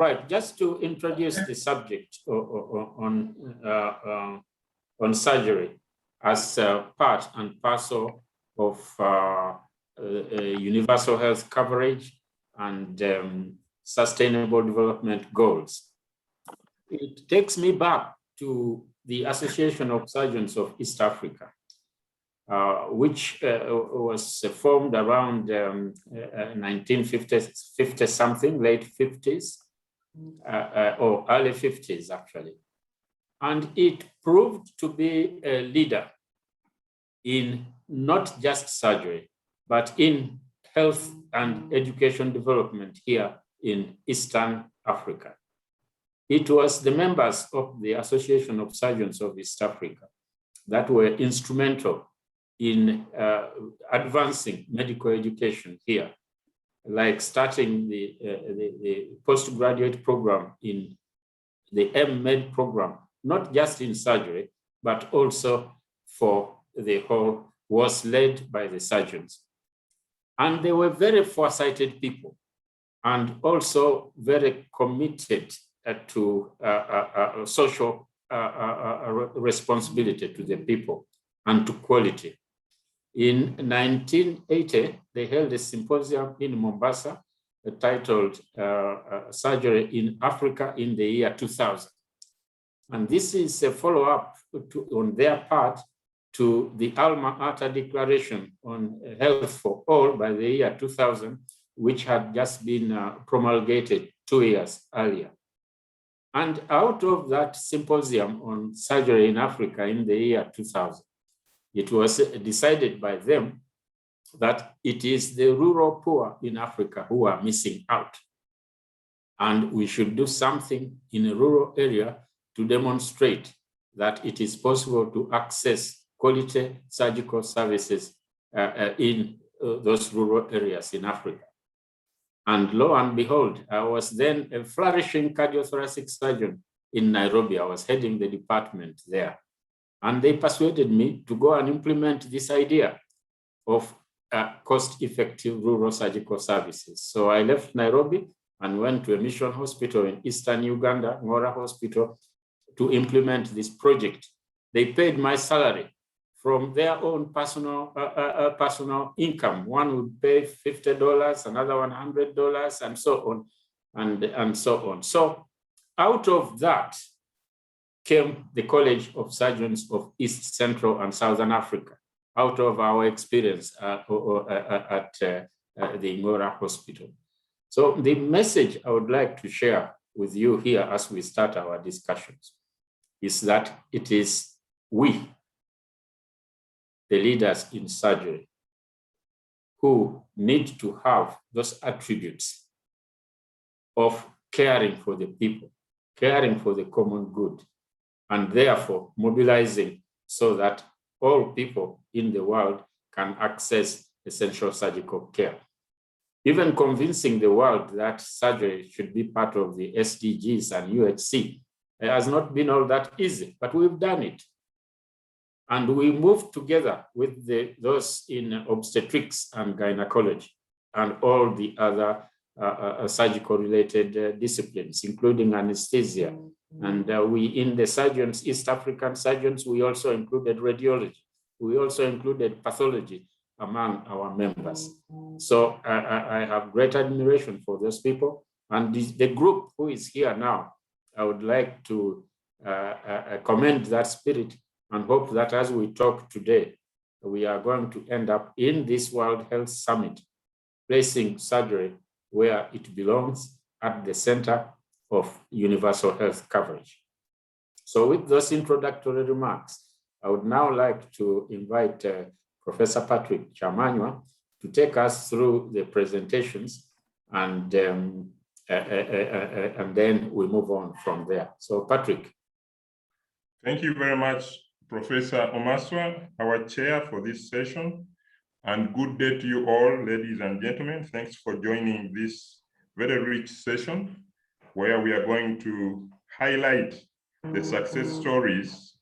Right, just to introduce the subject on surgery as part and parcel of universal health coverage and sustainable development goals. It takes me back to the Association of Surgeons of East Africa, which was formed around 1950 something, late 50s, or early 50s actually. And it proved to be a leader in not just surgery, but in health and education development here in Eastern Africa. It was the members of the Association of Surgeons of East Africa that were instrumental in advancing medical education here, like starting the postgraduate program in the M-Med program, not just in surgery, but also for the whole, was led by the surgeons. And they were very foresighted people and also very committed to social responsibility to the people and to quality. In 1980, they held a symposium in Mombasa titled Surgery in Africa in the year 2000. And this is a follow-up on their part to the Alma Ata Declaration on Health for All by the year 2000, which had just been promulgated 2 years earlier. And out of that symposium on surgery in Africa in the year 2000, it was decided by them that it is the rural poor in Africa who are missing out. And we should do something in a rural area to demonstrate that it is possible to access quality surgical services in those rural areas in Africa. And lo and behold, I was then a flourishing cardiothoracic surgeon in Nairobi. I was heading the department there. And they persuaded me to go and implement this idea of cost-effective rural surgical services. So I left Nairobi and went to a mission hospital in Eastern Uganda, Ngora Hospital, to implement this project. They paid my salary from their own personal income. One would pay $50, another $100, and so on, and so on. So out of that came the College of Surgeons of East, Central, and Southern Africa, out of our experience at the Ngora Hospital. So the message I would like to share with you here as we start our discussions is that it is we, the leaders in surgery, who need to have those attributes of caring for the people, caring for the common good, and therefore mobilizing so that all people in the world can access essential surgical care. Even convincing the world that surgery should be part of the SDGs and UHC has not been all that easy, but we've done it. And we moved together with those in obstetrics and gynecology and all the other surgical-related disciplines, including anesthesia. And we, in the surgeons, East African surgeons, we also included radiology. We also included pathology among our members. So I have great admiration for those people. And the group who is here now, I would like to commend that spirit and hope that as we talk today, we are going to end up in this World Health Summit, placing surgery where it belongs, at the center of universal health coverage. So with those introductory remarks, I would now like to invite Professor Patrick Chamanywa to take us through the presentations, and then we move on from there. So Patrick. Thank you very much, Professor Omaswa, our chair for this session. And good day to you all, ladies and gentlemen. Thanks for joining this very rich session where we are going to highlight the success stories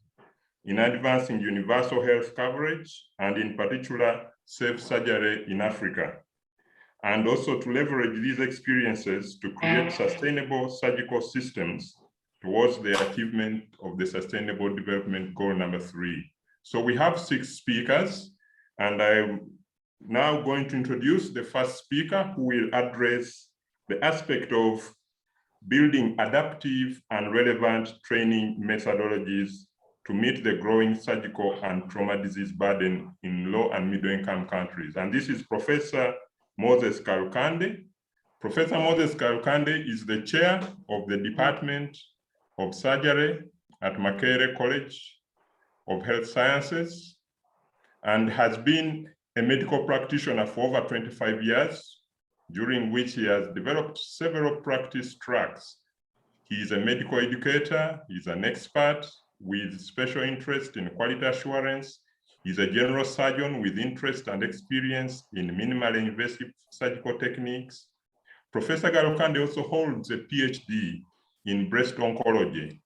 in advancing universal health coverage and in particular safe surgery in Africa. and also to leverage these experiences to create sustainable surgical systems towards the achievement of the Sustainable Development Goal number 3. So we have 6 speakers, and I'm now going to introduce the first speaker, who will address the aspect of building adaptive and relevant training methodologies to meet the growing surgical and trauma disease burden in low and middle income countries. And this is Professor Moses Karukande. Professor Moses Karukande is the chair of the Department of Surgery at Makerere College of Health Sciences and has been a medical practitioner for over 25 years, during which he has developed several practice tracks. He is a medical educator, he's an expert with special interest in quality assurance. He's a general surgeon with interest and experience in minimally invasive surgical techniques. Professor Karukande also holds a PhD in breast oncology,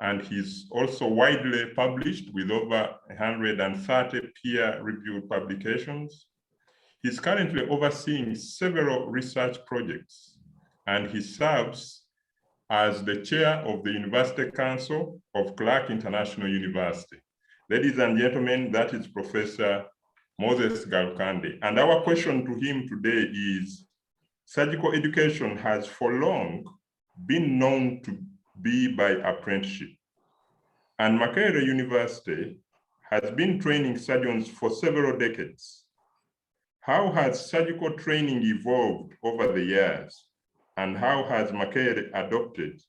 and he's also widely published with over 130 peer-reviewed publications. He's currently overseeing several research projects, and he serves as the chair of the University Council of Clark International University. Ladies and gentlemen, that is Professor Moses Karukande. And our question to him today is, surgical education has for long been known to be by apprenticeship. And Makerere University has been training surgeons for several decades. How has surgical training evolved over the years? And how has Makerere adopted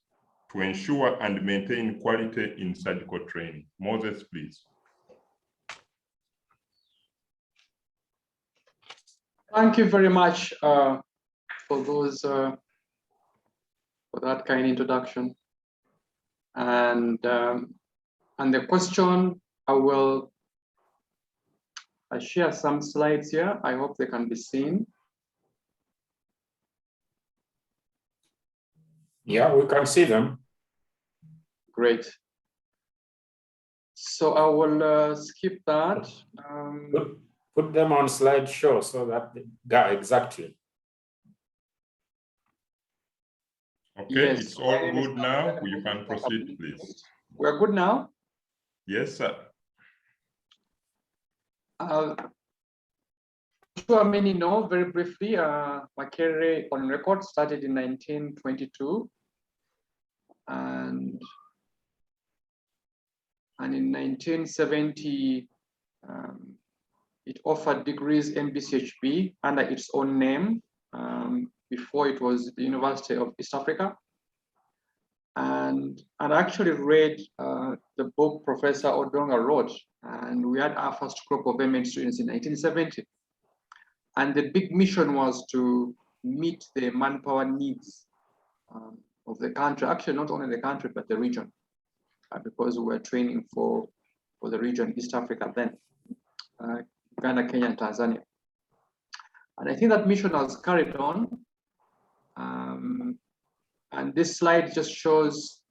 to ensure and maintain quality in surgical training? Moses, please. Thank you very much for that kind introduction. And the question, I share some slides here. I hope they can be seen. Yeah, we can see them. Great. So I will skip that. Put them on slideshow so that, yeah, exactly. Okay, yes, it's all good now. You can proceed, please. We're good now? Yes, sir. Sure, many know very briefly, Makerere on record started in 1922. And in 1970, it offered degrees MBCHB under its own name. Before it was the University of East Africa. And I actually read the book Professor Odonga wrote, and we had our first crop of MA students in 1970. And the big mission was to meet the manpower needs of the country, actually not only the country, but the region, because we were training for the region, East Africa then, Uganda, Kenya, and Tanzania. And I think that mission has carried on. And this slide just shows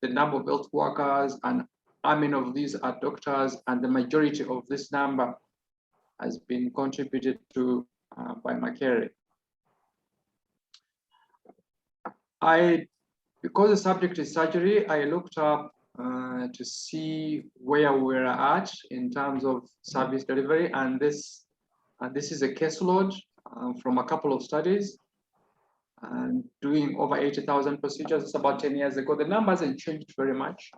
the number of health workers, and how many of these are doctors, and the majority of this number has been contributed to by Makerere. Because the subject is surgery, I looked up to see where we're at in terms of service delivery, and this is a caseload from a couple of studies, and doing over 80,000 procedures. It's about 10 years ago. The number hasn't changed very much,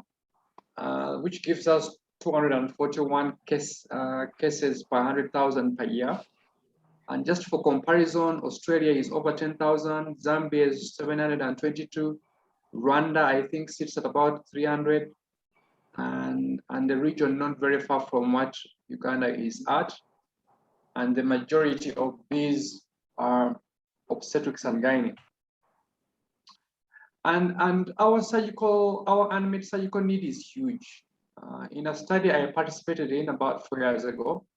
which gives us 241 cases per 100,000 per year. And just for comparison, Australia is over 10,000, Zambia is 722, Rwanda, I think, sits at about 300, and the region not very far from what Uganda is at. And the majority of these are obstetrics and gynae. And our unmet surgical need is huge. In a study I participated in about 4 years ago,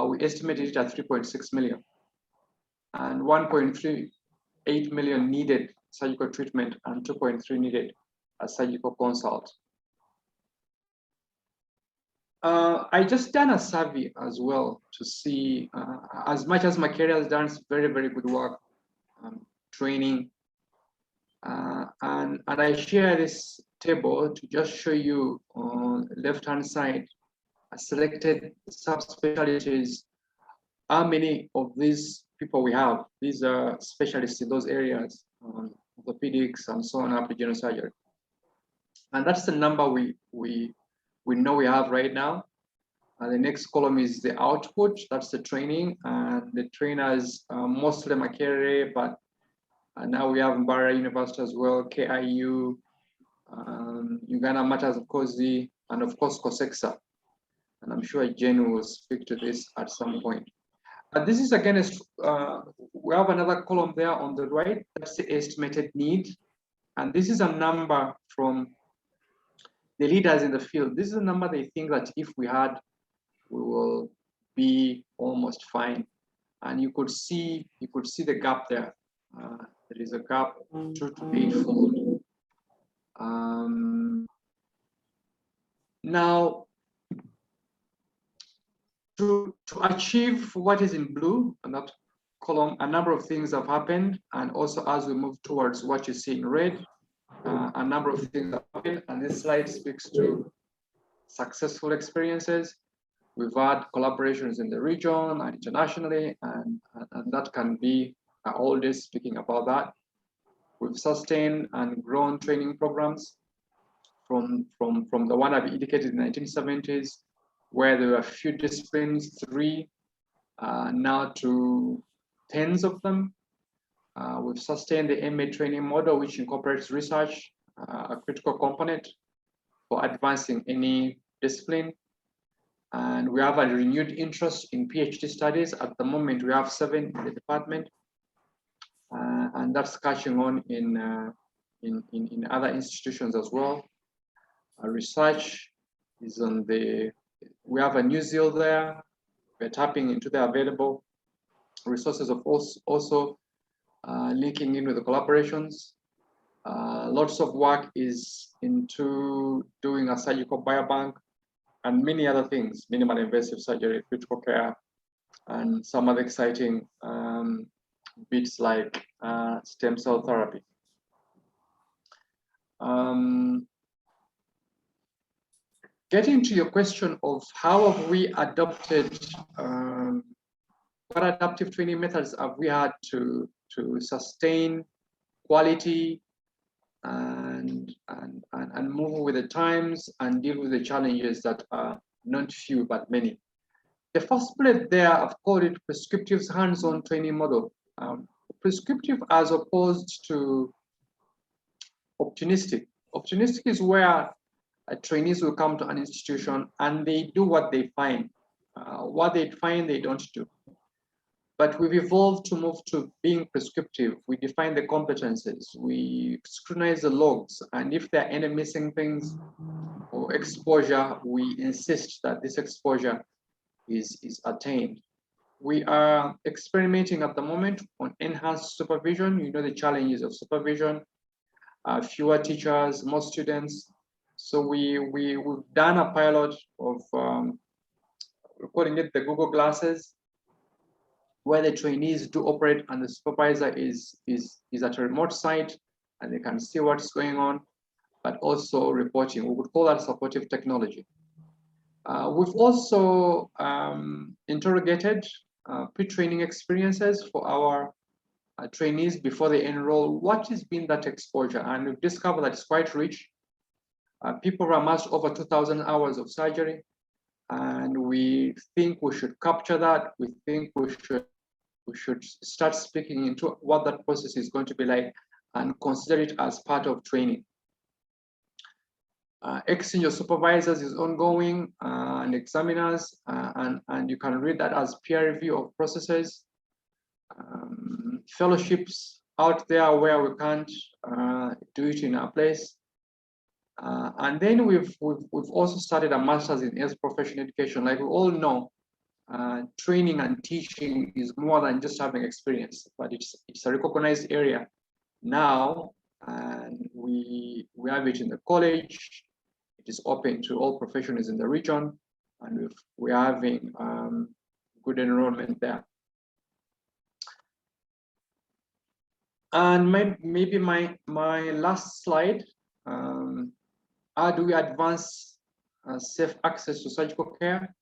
we estimated it at 3.6 million, and 1.38 million needed surgical treatment, and 2.3 needed a surgical consult. I just done a survey as well to see, as much as my career has done very, very good work, training, and I share this table to just show you on the left-hand side, selected subspecialties, how many of these people we have. These are specialists in those areas, orthopedics and so on, after general surgery. And that's the number we know we have right now. The next column is the output, that's the training, and the trainers, mostly Makerere, but now we have Mbara University as well, KIU, Uganda Matters of COSI, and of course COSECSA. And I'm sure Jen will speak to this at some point. This is again, we have another column there on the right, that's the estimated need. And this is a number from the leaders in the field. This is a number they think that if we had, we will be almost fine. And you could see the gap there. There is a gap 2 to 8-fold. Now, to achieve what is in blue on that column, a number of things have happened, and also as we move towards what you see in red, a number of things have happened, and this slide speaks to successful experiences. We've had collaborations in the region and internationally, and that can be all day speaking about that. We've sustained and grown training programs from the one I've indicated in the 1970s, where there were a few disciplines, 3, now to tens of them. We've sustained the MA training model, which incorporates research, a critical component for advancing any discipline. And we have a renewed interest in PhD studies. At the moment, we have 7 in the department, and that's catching on in other institutions as well. Research is on the, we have a new zeal there. We're tapping into the available resources of also linking in with the collaborations. Lots of work is into doing a surgical biobank and many other things, minimal invasive surgery, critical care, and some other exciting bits like stem cell therapy. Getting to your question of how have we adopted, what adaptive training methods have we had to sustain quality and move with the times and deal with the challenges that are not few but many. The first bullet there, I've called it prescriptive hands-on training model. Prescriptive as opposed to opportunistic. Opportunistic is where trainees will come to an institution and they do what they find. What they find, they don't do. But we've evolved to move to being prescriptive. We define the competencies, we scrutinize the logs, and if there are any missing things or exposure, we insist that this exposure is attained. We are experimenting at the moment on enhanced supervision. You know the challenges of supervision, fewer teachers, more students. So we've done a pilot of, we're calling it the Google Glasses, where the trainees do operate and the supervisor is at a remote site and they can see what's going on, but also reporting. We would call that supportive technology. We've also interrogated pre-training experiences for our trainees before they enroll. What has been that exposure? And we've discovered that it's quite rich. People have amassed over 2,000 hours of surgery, and we think we should capture that. We think we should start speaking into what that process is going to be like and consider it as part of training. Exchange of supervisors is ongoing and examiners, and you can read that as peer review of processes. Fellowships out there where we can't do it in our place. And then we've also started a master's in health profession education. Like we all know, training and teaching is more than just having experience, but it's a recognized area now, and we have it in the college. It is open to all professionals in the region, and we're having good enrollment there. And maybe my last slide, how do we advance safe access to surgical care?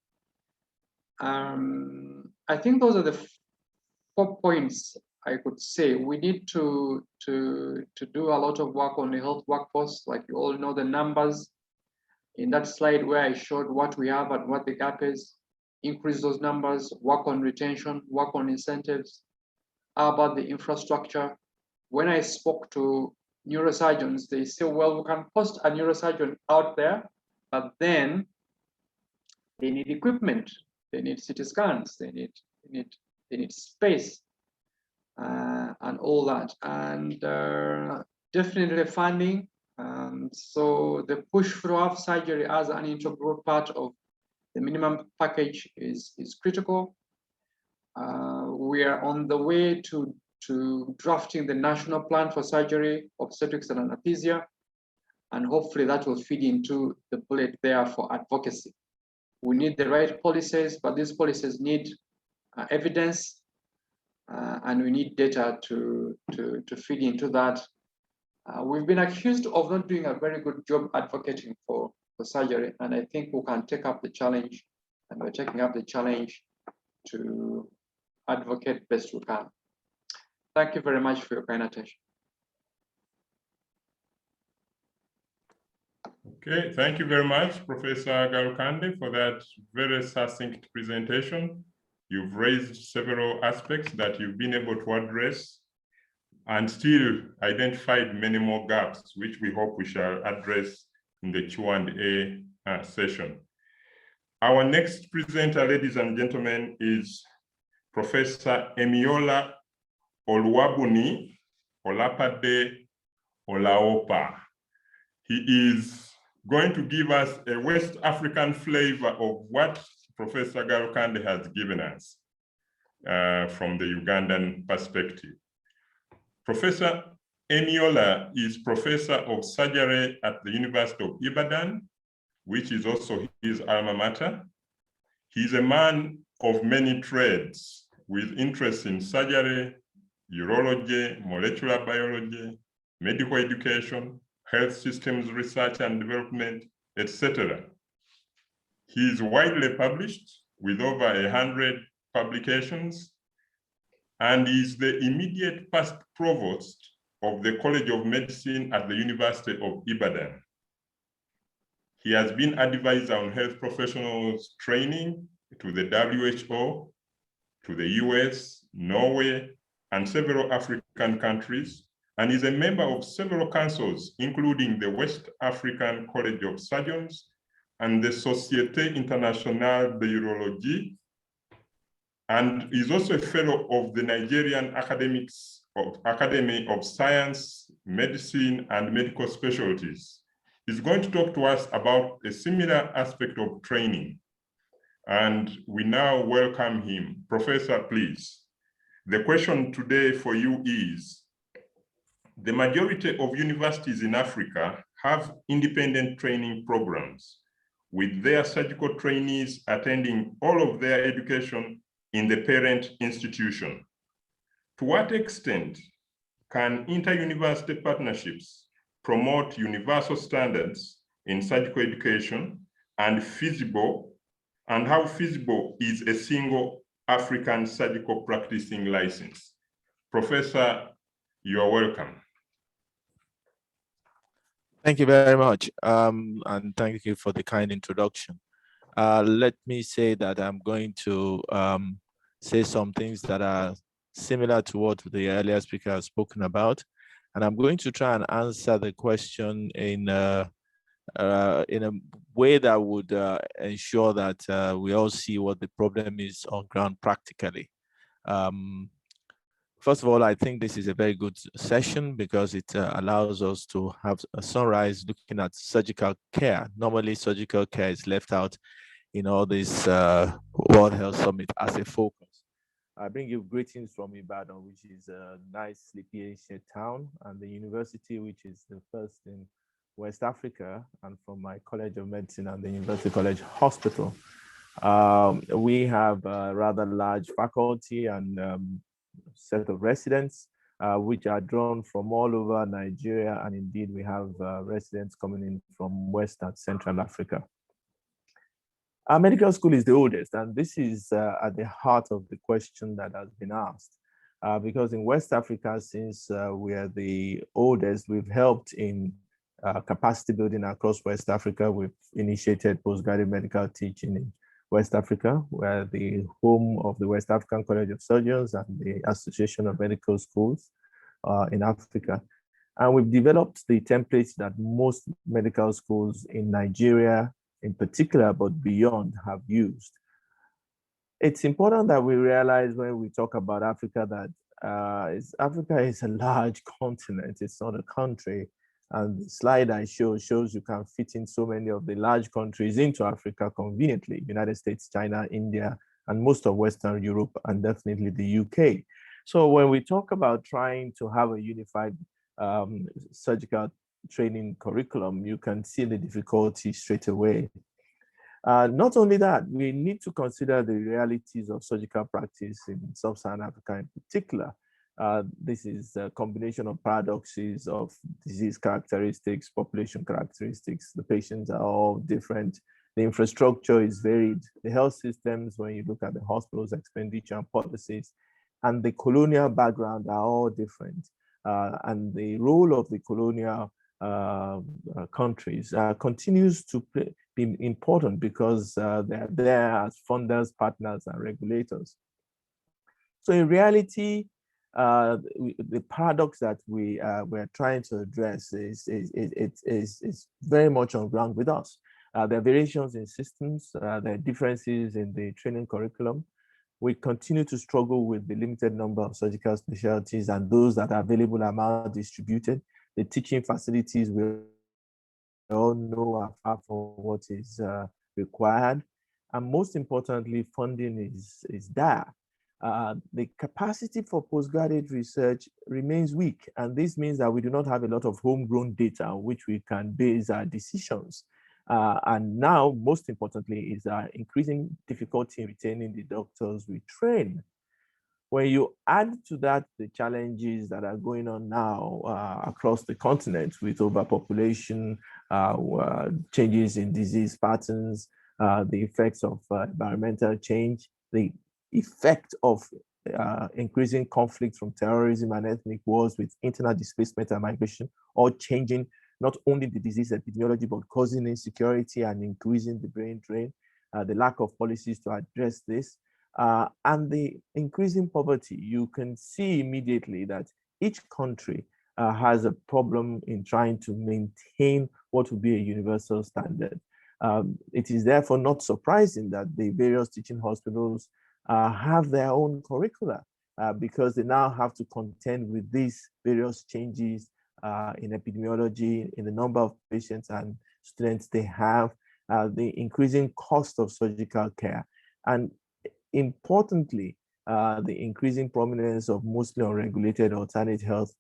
I think those are the 4 points I could say. We need to do a lot of work on the health workforce, like you all know the numbers in that slide where I showed what we have and what the gap is. Increase those numbers, work on retention, work on incentives. How about the infrastructure? When I spoke to neurosurgeons, they say, well, we can post a neurosurgeon out there, but then they need equipment, they need CT scans, they need space, and all that, and definitely funding. So the push for have surgery as an integral part of the minimum package is critical. We are on the way to drafting the national plan for surgery, obstetrics and anesthesia, and hopefully that will feed into the bullet there for advocacy. We need the right policies, but these policies need evidence, and we need data to feed into that. We've been accused of not doing a very good job advocating for surgery, and I think we can take up the challenge, and we're taking up the challenge to advocate best we can. Thank you very much for your kind attention. Okay, thank you very much, Professor Galukande, for that very succinct presentation. You've raised several aspects that you've been able to address and still identified many more gaps, which we hope we shall address in the Q&A session. Our next presenter, ladies and gentlemen, is Professor Emiola Oluwabuni Olapade Olaopa. He is going to give us a West African flavor of what Professor Galukande has given us from the Ugandan perspective. Professor Emiola is Professor of Surgery at the University of Ibadan, which is also his alma mater. He's a man of many trades with interests in surgery, urology, molecular biology, medical education, health systems research and development, etc. He is widely published with over 100 publications and is the immediate past provost of the College of Medicine at the University of Ibadan. He has been advisor on health professionals training to the WHO, to the US, Norway, and several African countries, and is a member of several councils, including the West African College of Surgeons and the Société Internationale de Urologie, and is also a fellow of the Nigerian Academy of Science, Medicine, and Medical Specialties. He's going to talk to us about a similar aspect of training. And we now welcome him. Professor, please. The question today for you is, the majority of universities in Africa have independent training programs, with their surgical trainees attending all of their education in the parent institution. To what extent can inter-university partnerships promote universal standards in surgical education, and how feasible is a single African surgical practicing license? Professor, you are welcome. Thank you very much, and thank you for the kind introduction. Let me say that I'm going to say some things that are similar to what the earlier speaker has spoken about, and I'm going to try and answer the question in a way that would ensure that we all see what the problem is on ground practically. First of all, I think this is a very good session because it allows us to have a sunrise looking at surgical care. Normally, surgical care is left out in all this World Health Summit as a focus. I bring you greetings from Ibadan, which is a nice, sleepy, ancient town, and the university, which is the first in West Africa, and from my College of Medicine and the University College Hospital. We have a rather large faculty and set of residents, which are drawn from all over Nigeria. And indeed, we have residents coming in from West and Central Africa. Our medical school is the oldest, and this is at the heart of the question that has been asked. Because in West Africa, since we are the oldest, we've helped in capacity building across West Africa. We've initiated postgraduate medical teaching in West Africa. We're the home of the West African College of Surgeons and the Association of Medical Schools in Africa. And we've developed the templates that most medical schools in Nigeria in particular, but beyond, have used. It's important that we realize when we talk about Africa that Africa is a large continent. It's not a country. And the slide I shows you can fit in so many of the large countries into Africa conveniently: United States, China, India, and most of Western Europe, and definitely the UK. So when we talk about trying to have a unified surgical training curriculum, you can see the difficulty straight away. Not only that, we need to consider the realities of surgical practice in Sub-Saharan Africa in particular. This is a combination of paradoxes of disease characteristics, population characteristics. The patients are all different. The infrastructure is varied. The health systems, when you look at the hospitals, expenditure and policies, and the colonial background are all different. And the role of the colonial countries continues to be important because they're there as funders, partners, and regulators. So in reality, the paradox that we're trying to address is very much on ground with us. There are variations in systems, there are differences in the training curriculum. We continue to struggle with the limited number of surgical specialties, and those that are available are maldistributed. The teaching facilities, we all know, are far from what is required. And most importantly, funding is dire. The capacity for postgraduate research remains weak. And this means that we do not have a lot of homegrown data on which we can base our decisions. And now, most importantly, is our increasing difficulty in retaining the doctors we train. When you add to that the challenges that are going on now across the continent with overpopulation, changes in disease patterns, the effects of environmental change, the effect of increasing conflict from terrorism and ethnic wars with internal displacement and migration, all changing not only the disease epidemiology, but causing insecurity and increasing the brain drain, the lack of policies to address this, and the increasing poverty. You can see immediately that each country has a problem in trying to maintain what would be a universal standard. It is therefore not surprising that the various teaching hospitals have their own curricula because they now have to contend with these various changes in epidemiology, in the number of patients and students they have, the increasing cost of surgical care, and importantly, the increasing prominence of mostly unregulated alternate health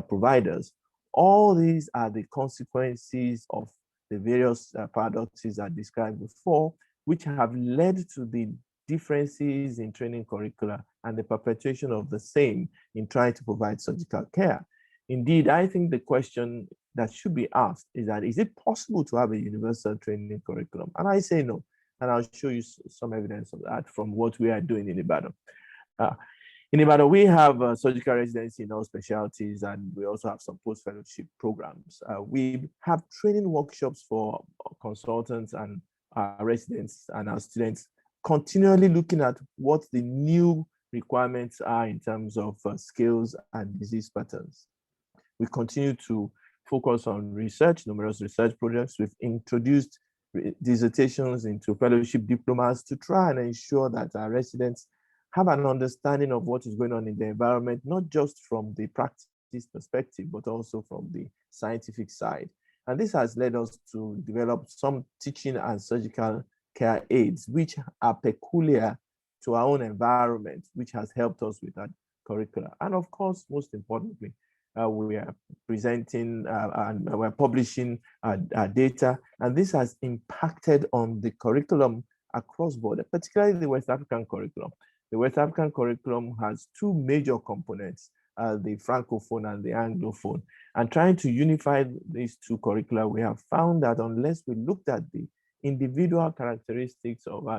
providers. All these are the consequences of the various paradoxes I described before, which have led to the differences in training curricula and the perpetuation of the same in trying to provide surgical care. Indeed, I think the question that should be asked is that, is it possible to have a universal training curriculum? And I say no. And I'll show you some evidence of that from what we are doing in Ibadan. In Ibadan, we have surgical residency in all specialties, and we also have some post-fellowship programs. We have training workshops for consultants and our residents and our students, continually looking at what the new requirements are in terms of skills and disease patterns. We continue to focus on research, numerous research projects. We've introduced dissertations into fellowship diplomas to try and ensure that our residents have an understanding of what is going on in the environment, not just from the practice perspective, but also from the scientific side. And this has led us to develop some teaching and surgical care aids, which are peculiar to our own environment, which has helped us with that curricula. And of course, most importantly, we are presenting and we're publishing data, and this has impacted on the curriculum across border, particularly the West African curriculum. The West African curriculum has two major components, the Francophone and the Anglophone. And trying to unify these two curricula, we have found that unless we looked at the individual characteristics of the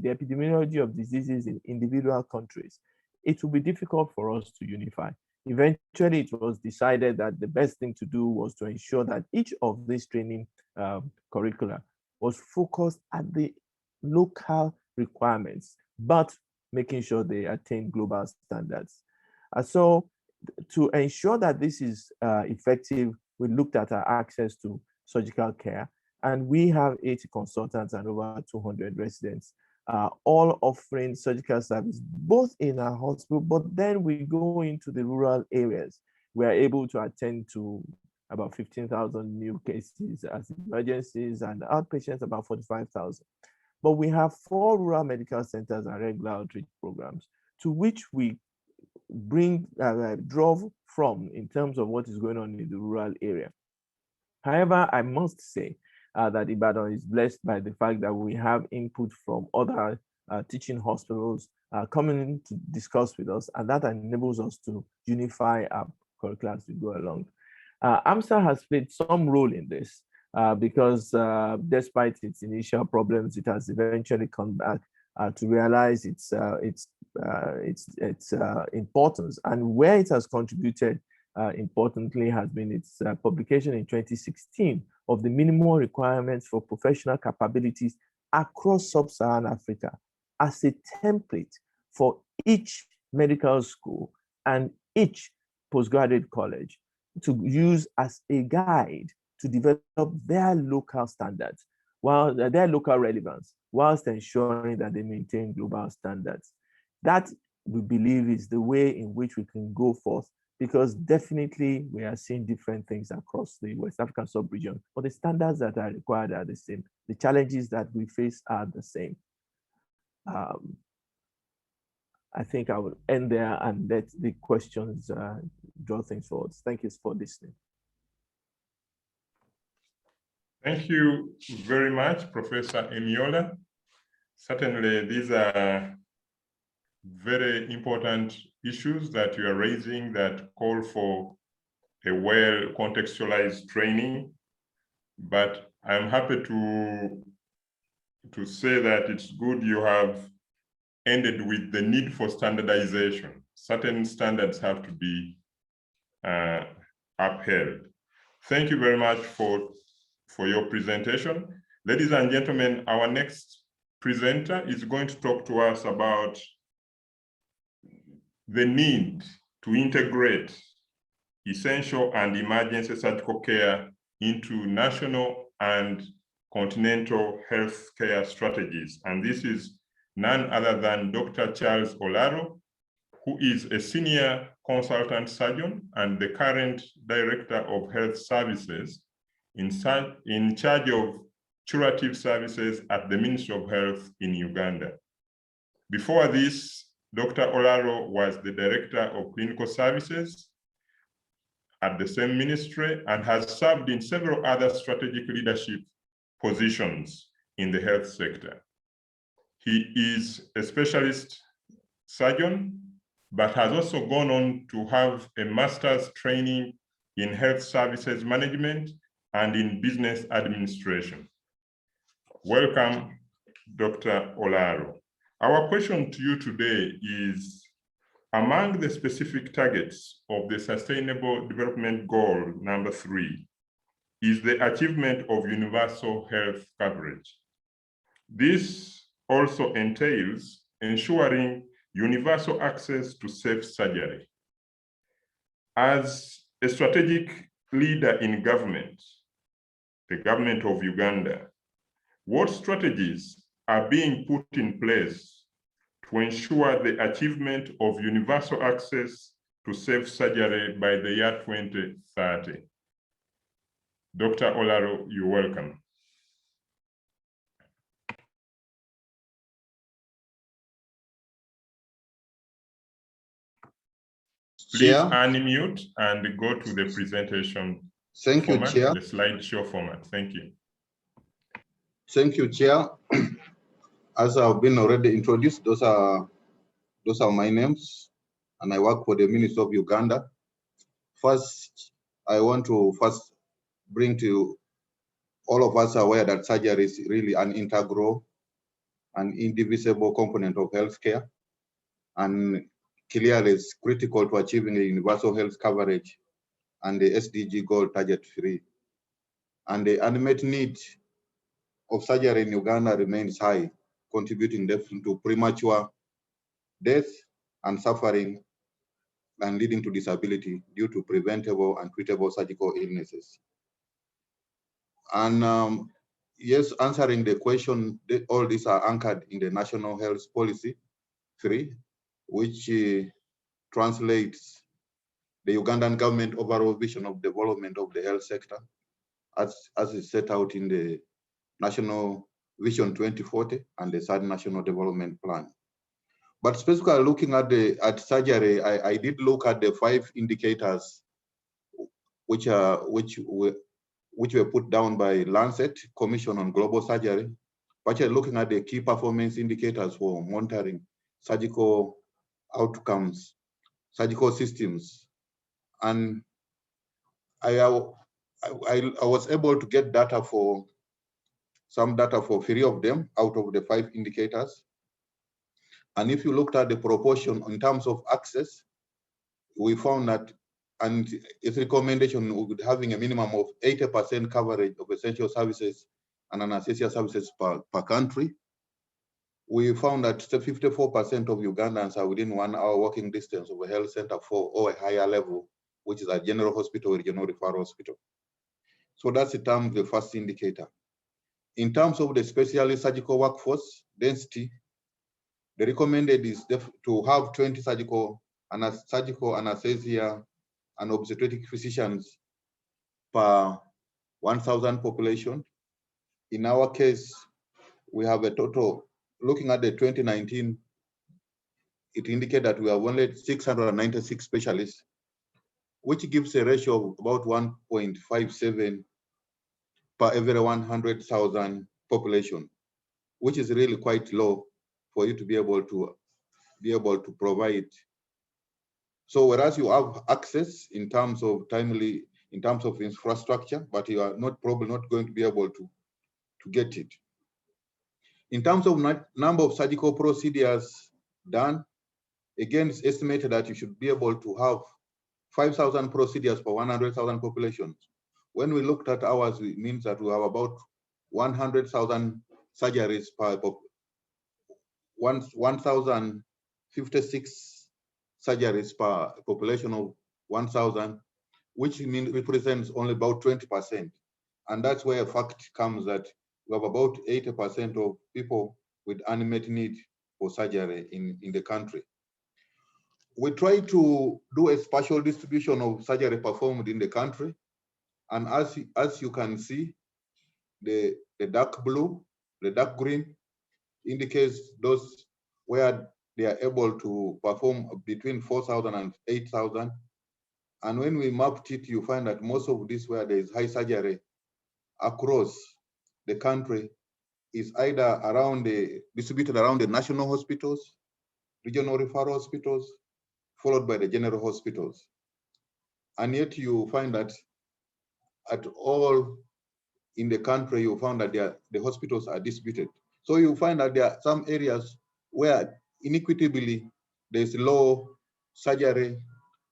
epidemiology of diseases in individual countries, it will be difficult for us to unify. Eventually, it was decided that the best thing to do was to ensure that each of these training curricula was focused at the local requirements, but making sure they attain global standards. So to ensure that this is effective, we looked at our access to surgical care, and we have 80 consultants and over 200 residents, all offering surgical service, both in our hospital, but then we go into the rural areas. We are able to attend to about 15,000 new cases as emergencies, and outpatients about 45,000. But we have 4 rural medical centers and regular outreach programs to which we draw from in terms of what is going on in the rural area. However, I must say that Ibadan is blessed by the fact that we have input from other teaching hospitals coming in to discuss with us, and that enables us to unify our curricula as we go along. AMSA has played some role in this because despite its initial problems, it has eventually come back to realize its importance, and where it has contributed importantly has been its publication in 2016 of the minimum requirements for professional capabilities across sub-Saharan Africa as a template for each medical school and each postgraduate college to use as a guide to develop their local standards, while their local relevance, whilst ensuring that they maintain global standards. That, we believe, is the way in which we can go forth, because definitely we are seeing different things across the West African sub-region, but the standards that are required are the same. The challenges that we face are the same. I think I will end there and let the questions draw things forward. Thank you for listening. Thank you very much, Professor Emiola. Certainly, these are very important issues that you are raising that call for a well-contextualized training. But I'm happy to say that it's good you have ended with the need for standardization. Certain standards have to be upheld. Thank you very much for your presentation. Ladies and gentlemen, our next presenter is going to talk to us about the need to integrate essential and emergency surgical care into national and continental healthcare strategies. And this is none other than Dr. Charles Olaro, who is a senior consultant surgeon and the current director of health services in charge of curative services at the Ministry of Health in Uganda. Before this, Dr. Olaro was the director of clinical services at the same ministry and has served in several other strategic leadership positions in the health sector. He is a specialist surgeon, but has also gone on to have a master's training in health services management and in business administration. Welcome, Dr. Olaro. Our question to you today is, among the specific targets of the Sustainable Development Goal number 3 is the achievement of universal health coverage. This also entails ensuring universal access to safe surgery. As a strategic leader in government, the government of Uganda, what strategies are being put in place to ensure the achievement of universal access to safe surgery by the year 2030? Dr. Olaro, you're welcome. Please unmute and go to the presentation. Thank you, format, Chair. the slideshow format. Thank you. Thank you, Chair. As I've been already introduced, those are my names, and I work for the Ministry of Uganda. First, I want to bring to all of us aware that surgery is really an integral and indivisible component of healthcare, and clearly is critical to achieving a universal health coverage and the SDG goal target 3. And the unmet need of surgery in Uganda remains high, contributing definitely to premature death and suffering and leading to disability due to preventable and treatable surgical illnesses. And yes, answering the question, all these are anchored in the National Health Policy 3, which translates the Ugandan government overall vision of development of the health sector as is set out in the National Vision 2040 and the third National Development Plan. But specifically looking at surgery, I did look at the 5 indicators which were put down by Lancet Commission on Global Surgery, actually looking at the key performance indicators for monitoring surgical outcomes, surgical systems. And I was able to get some data for 3 of them out of the 5 indicators. And if you looked at the proportion in terms of access, we found that, and its recommendation would having a minimum of 80% coverage of essential services and anesthesia services per country. We found that 54% of Ugandans are within 1 hour walking distance of a health center or a higher level, which is a general hospital or regional referral hospital. So that's in terms of the first indicator. In terms of the specialist surgical workforce density, the recommended is to have 20 surgical anesthesia and obstetric physicians per 1,000 population. In our case, we have a total, looking at the 2019, it indicated that we have only 696 specialists, which gives a ratio of about 1.57 per every 100,000 population, which is really quite low for you to be able to provide. So whereas you have access in terms of infrastructure, but you are probably not going to be able to get it. In terms of number of surgical procedures done, again, it's estimated that you should be able to have 5,000 procedures per 100,000 populations. When we looked at ours, it means that we have about 100,000 surgeries per 1,056 surgeries per population of 1,000, which represents only about 20%. And that's where a fact comes that we have about 80% of people with unmet need for surgery in the country. We try to do a spatial distribution of surgery performed in the country. And as you can see, the dark blue, the dark green indicates those where they are able to perform between 4,000 and 8,000. And when we mapped it, you find that most of this where there is high surgery across the country is either distributed around the national hospitals, regional referral hospitals, followed by the general hospitals. And yet you find that at all in the country, you found that the hospitals are distributed. So you find that there are some areas where inequitably there's low surgery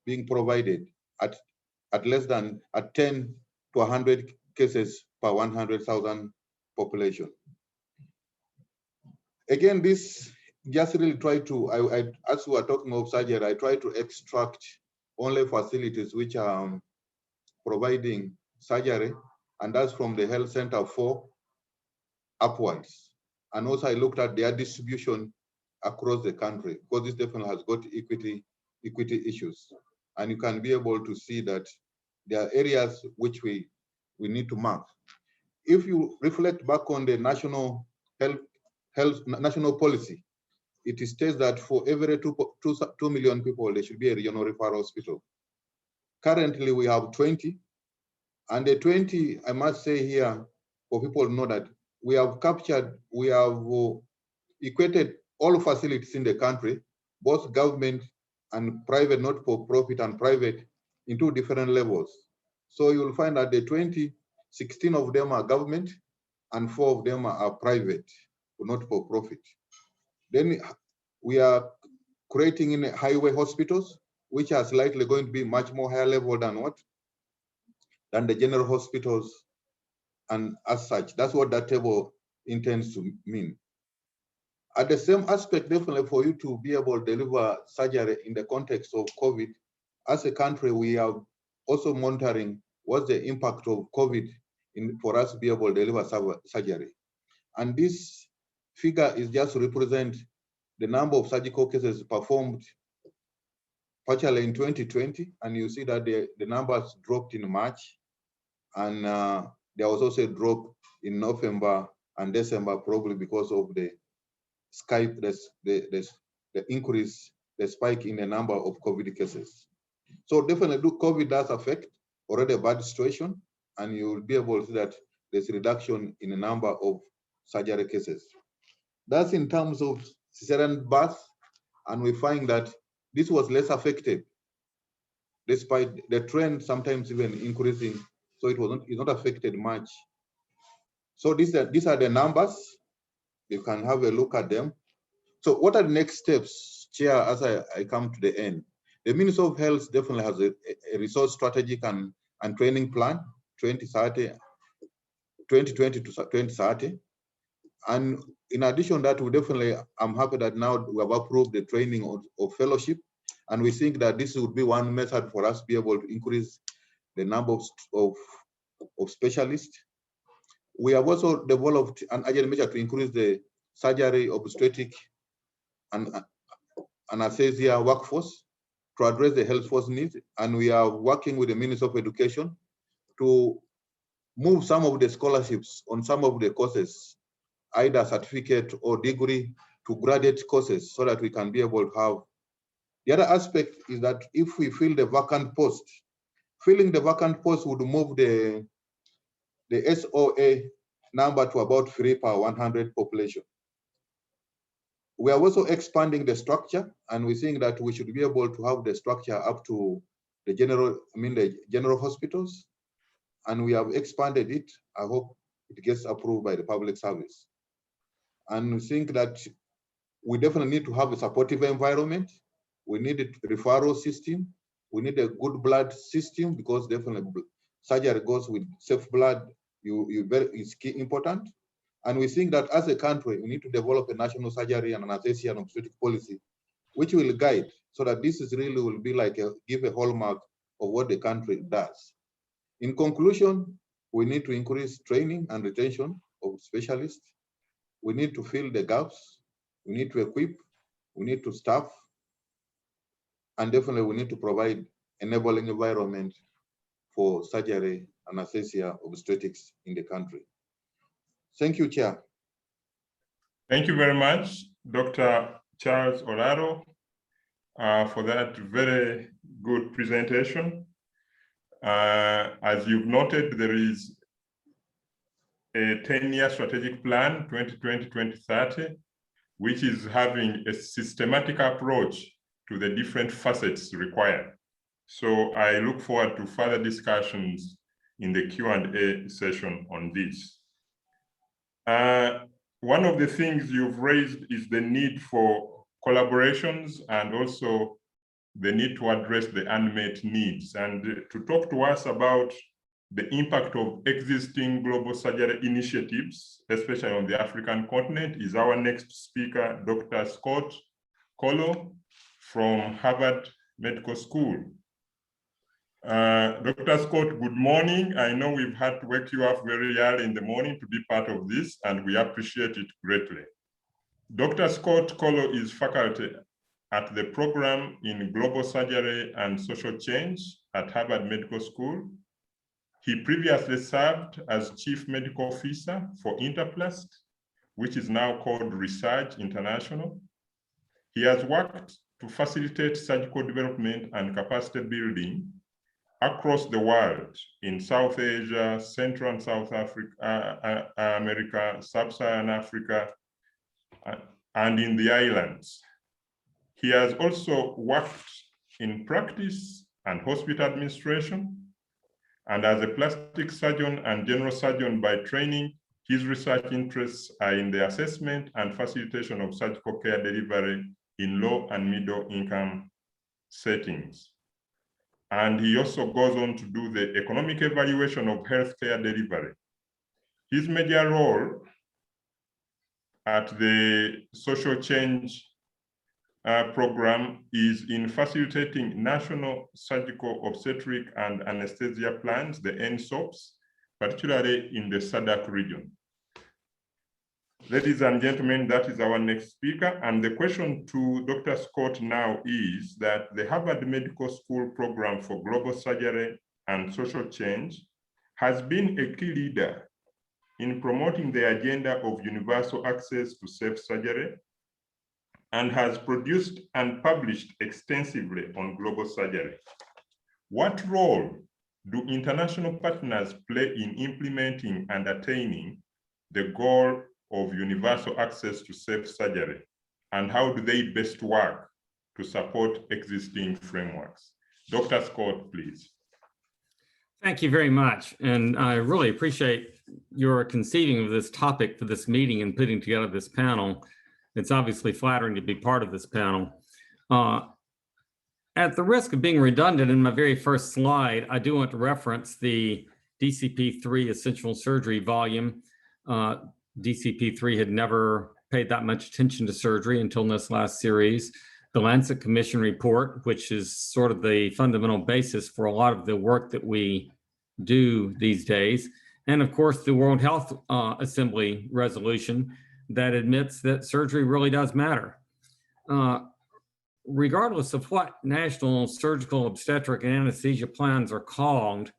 being provided at less than 10 to 100 cases per 100,000 population. Again, this just really try to, as we are talking of surgery, I try to extract only facilities which are providing surgery, and that's from the health center 4 upwards. And also I looked at their distribution across the country, because this definitely has got equity issues. And you can be able to see that there are areas which we need to mark. If you reflect back on the national national policy, it states that for every 2 million people, there should be a regional referral hospital. Currently, we have 20. And the 20, I must say here, for people to know that we have equated all facilities in the country, both government and private, not for profit and private, into different levels. So you'll find that the 16 of them are government and 4 of them are private, not for profit. Then we are creating in highway hospitals, which are slightly going to be much more higher level than the general hospitals. And as such, that's what that table intends to mean. At the same aspect, definitely for you to be able to deliver surgery in the context of COVID, as a country, we are also monitoring what's the impact of COVID for us to be able to deliver surgery. And this figure is just to represent the number of surgical cases performed partially in 2020. And you see that the numbers dropped in March. And there was also a drop in November and December, probably because of the increase, the spike in the number of COVID cases. So definitely COVID does affect already a bad situation, and you will be able to see that there's a reduction in the number of surgery cases. That's in terms of cesarean birth, and we find that this was less affected, despite the trend sometimes even increasing. So it's not affected much. So these are the numbers. You can have a look at them. So what are the next steps, Chair, as I come to the end? The Ministry of Health definitely has a resource strategic and training plan, 2020 to 2030. And in addition to that, I'm happy that now we have approved the training of fellowship. And we think that this would be one method for us to be able to increase the number of specialists. We have also developed an urgent measure to increase the surgery, obstetric, and anesthesia workforce to address the health force needs. And we are working with the Ministry of Education to move some of the scholarships on some of the courses, either certificate or degree, to graduate courses, so that we can be able to have. The other aspect is that if we fill the vacant post, filling the vacant post would move the SOA number to about 3 per 100 population. We are also expanding the structure, and we think that we should be able to have the structure up to the general hospitals, and we have expanded it. I hope it gets approved by the public service. And we think that we definitely need to have a supportive environment. We need a referral system. We need a good blood system, because definitely surgery goes with safe blood. It's key important. And we think that as a country, we need to develop a national surgery and anesthesia and obstetric policy, which will guide, so that this is really will be like give a hallmark of what the country does. In conclusion, we need to increase training and retention of specialists. We need to fill the gaps. We need to equip. We need to staff. And definitely we need to provide enabling environment for surgery, anesthesia, obstetrics in the country. Thank you, Chair. Thank you very much, Dr. Charles Olaro, for that very good presentation. As you've noted, there is a 10-year strategic plan, 2020-2030, which is having a systematic approach to the different facets required. So I look forward to further discussions in the Q&A session on this. One of the things you've raised is the need for collaborations and also the need to address the unmet needs. And to talk to us about the impact of existing global surgery initiatives, especially on the African continent, is our next speaker, Dr. Scott Kolo from Harvard Medical School. Dr. Scott, good morning. I know we've had to wake you up very early in the morning to be part of this, and we appreciate it greatly. Dr. Scott Kolo is faculty at the program in Global Surgery and Social Change at Harvard Medical School. He previously served as Chief Medical Officer for Interplast, which is now called Research International. He has worked to facilitate surgical development and capacity building across the world, in South Asia, Central and South Africa, America, Sub-Saharan Africa, and in the islands. He has also worked in practice and hospital administration, and as a plastic surgeon and general surgeon by training, his research interests are in the assessment and facilitation of surgical care delivery in low and middle income settings. And he also goes on to do the economic evaluation of healthcare delivery. His major role at the social change program is in facilitating national surgical obstetric and anesthesia plans, the NSOPs, particularly in the SADC region. Ladies and gentlemen, that is our next speaker. And the question to Dr. Scott now is that the Harvard Medical School program for global surgery and social change has been a key leader in promoting the agenda of universal access to safe surgery and has produced and published extensively on global surgery. What role do international partners play in implementing and attaining the goal of universal access to safe surgery? And how do they best work to support existing frameworks? Dr. Scott, please. Thank you very much. And I really appreciate your conceiving of this topic for this meeting and putting together this panel. It's obviously flattering to be part of this panel. At the risk of being redundant in my very first slide, I do want to reference the DCP3 Essential Surgery volume. DCP3 had never paid that much attention to surgery until this last series. The Lancet Commission report, which is sort of the fundamental basis for a lot of the work that we do these days. And of course, the World Health Assembly resolution that admits that surgery really does matter. Regardless of what national surgical obstetric and anesthesia plans are called,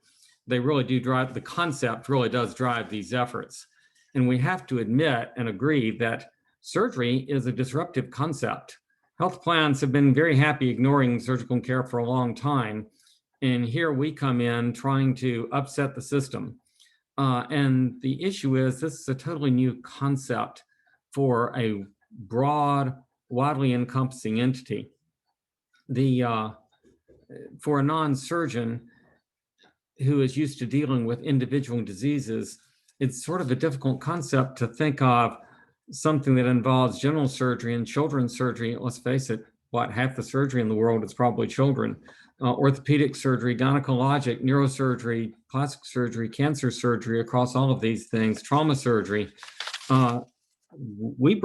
they really do drive, the concept really does drive these efforts. And we have to admit and agree that surgery is a disruptive concept. Health plans have been very happy ignoring surgical care for a long time. And here we come in trying to upset the system. And the issue is this is a totally new concept for a broad, widely encompassing entity. For a non-surgeon who is used to dealing with individual diseases, it's sort of a difficult concept to think of something that involves general surgery and children's surgery. Let's face it, what, half the surgery in the world is probably children. Orthopedic surgery, gynecologic, neurosurgery, plastic surgery, cancer surgery, across all of these things, trauma surgery. We're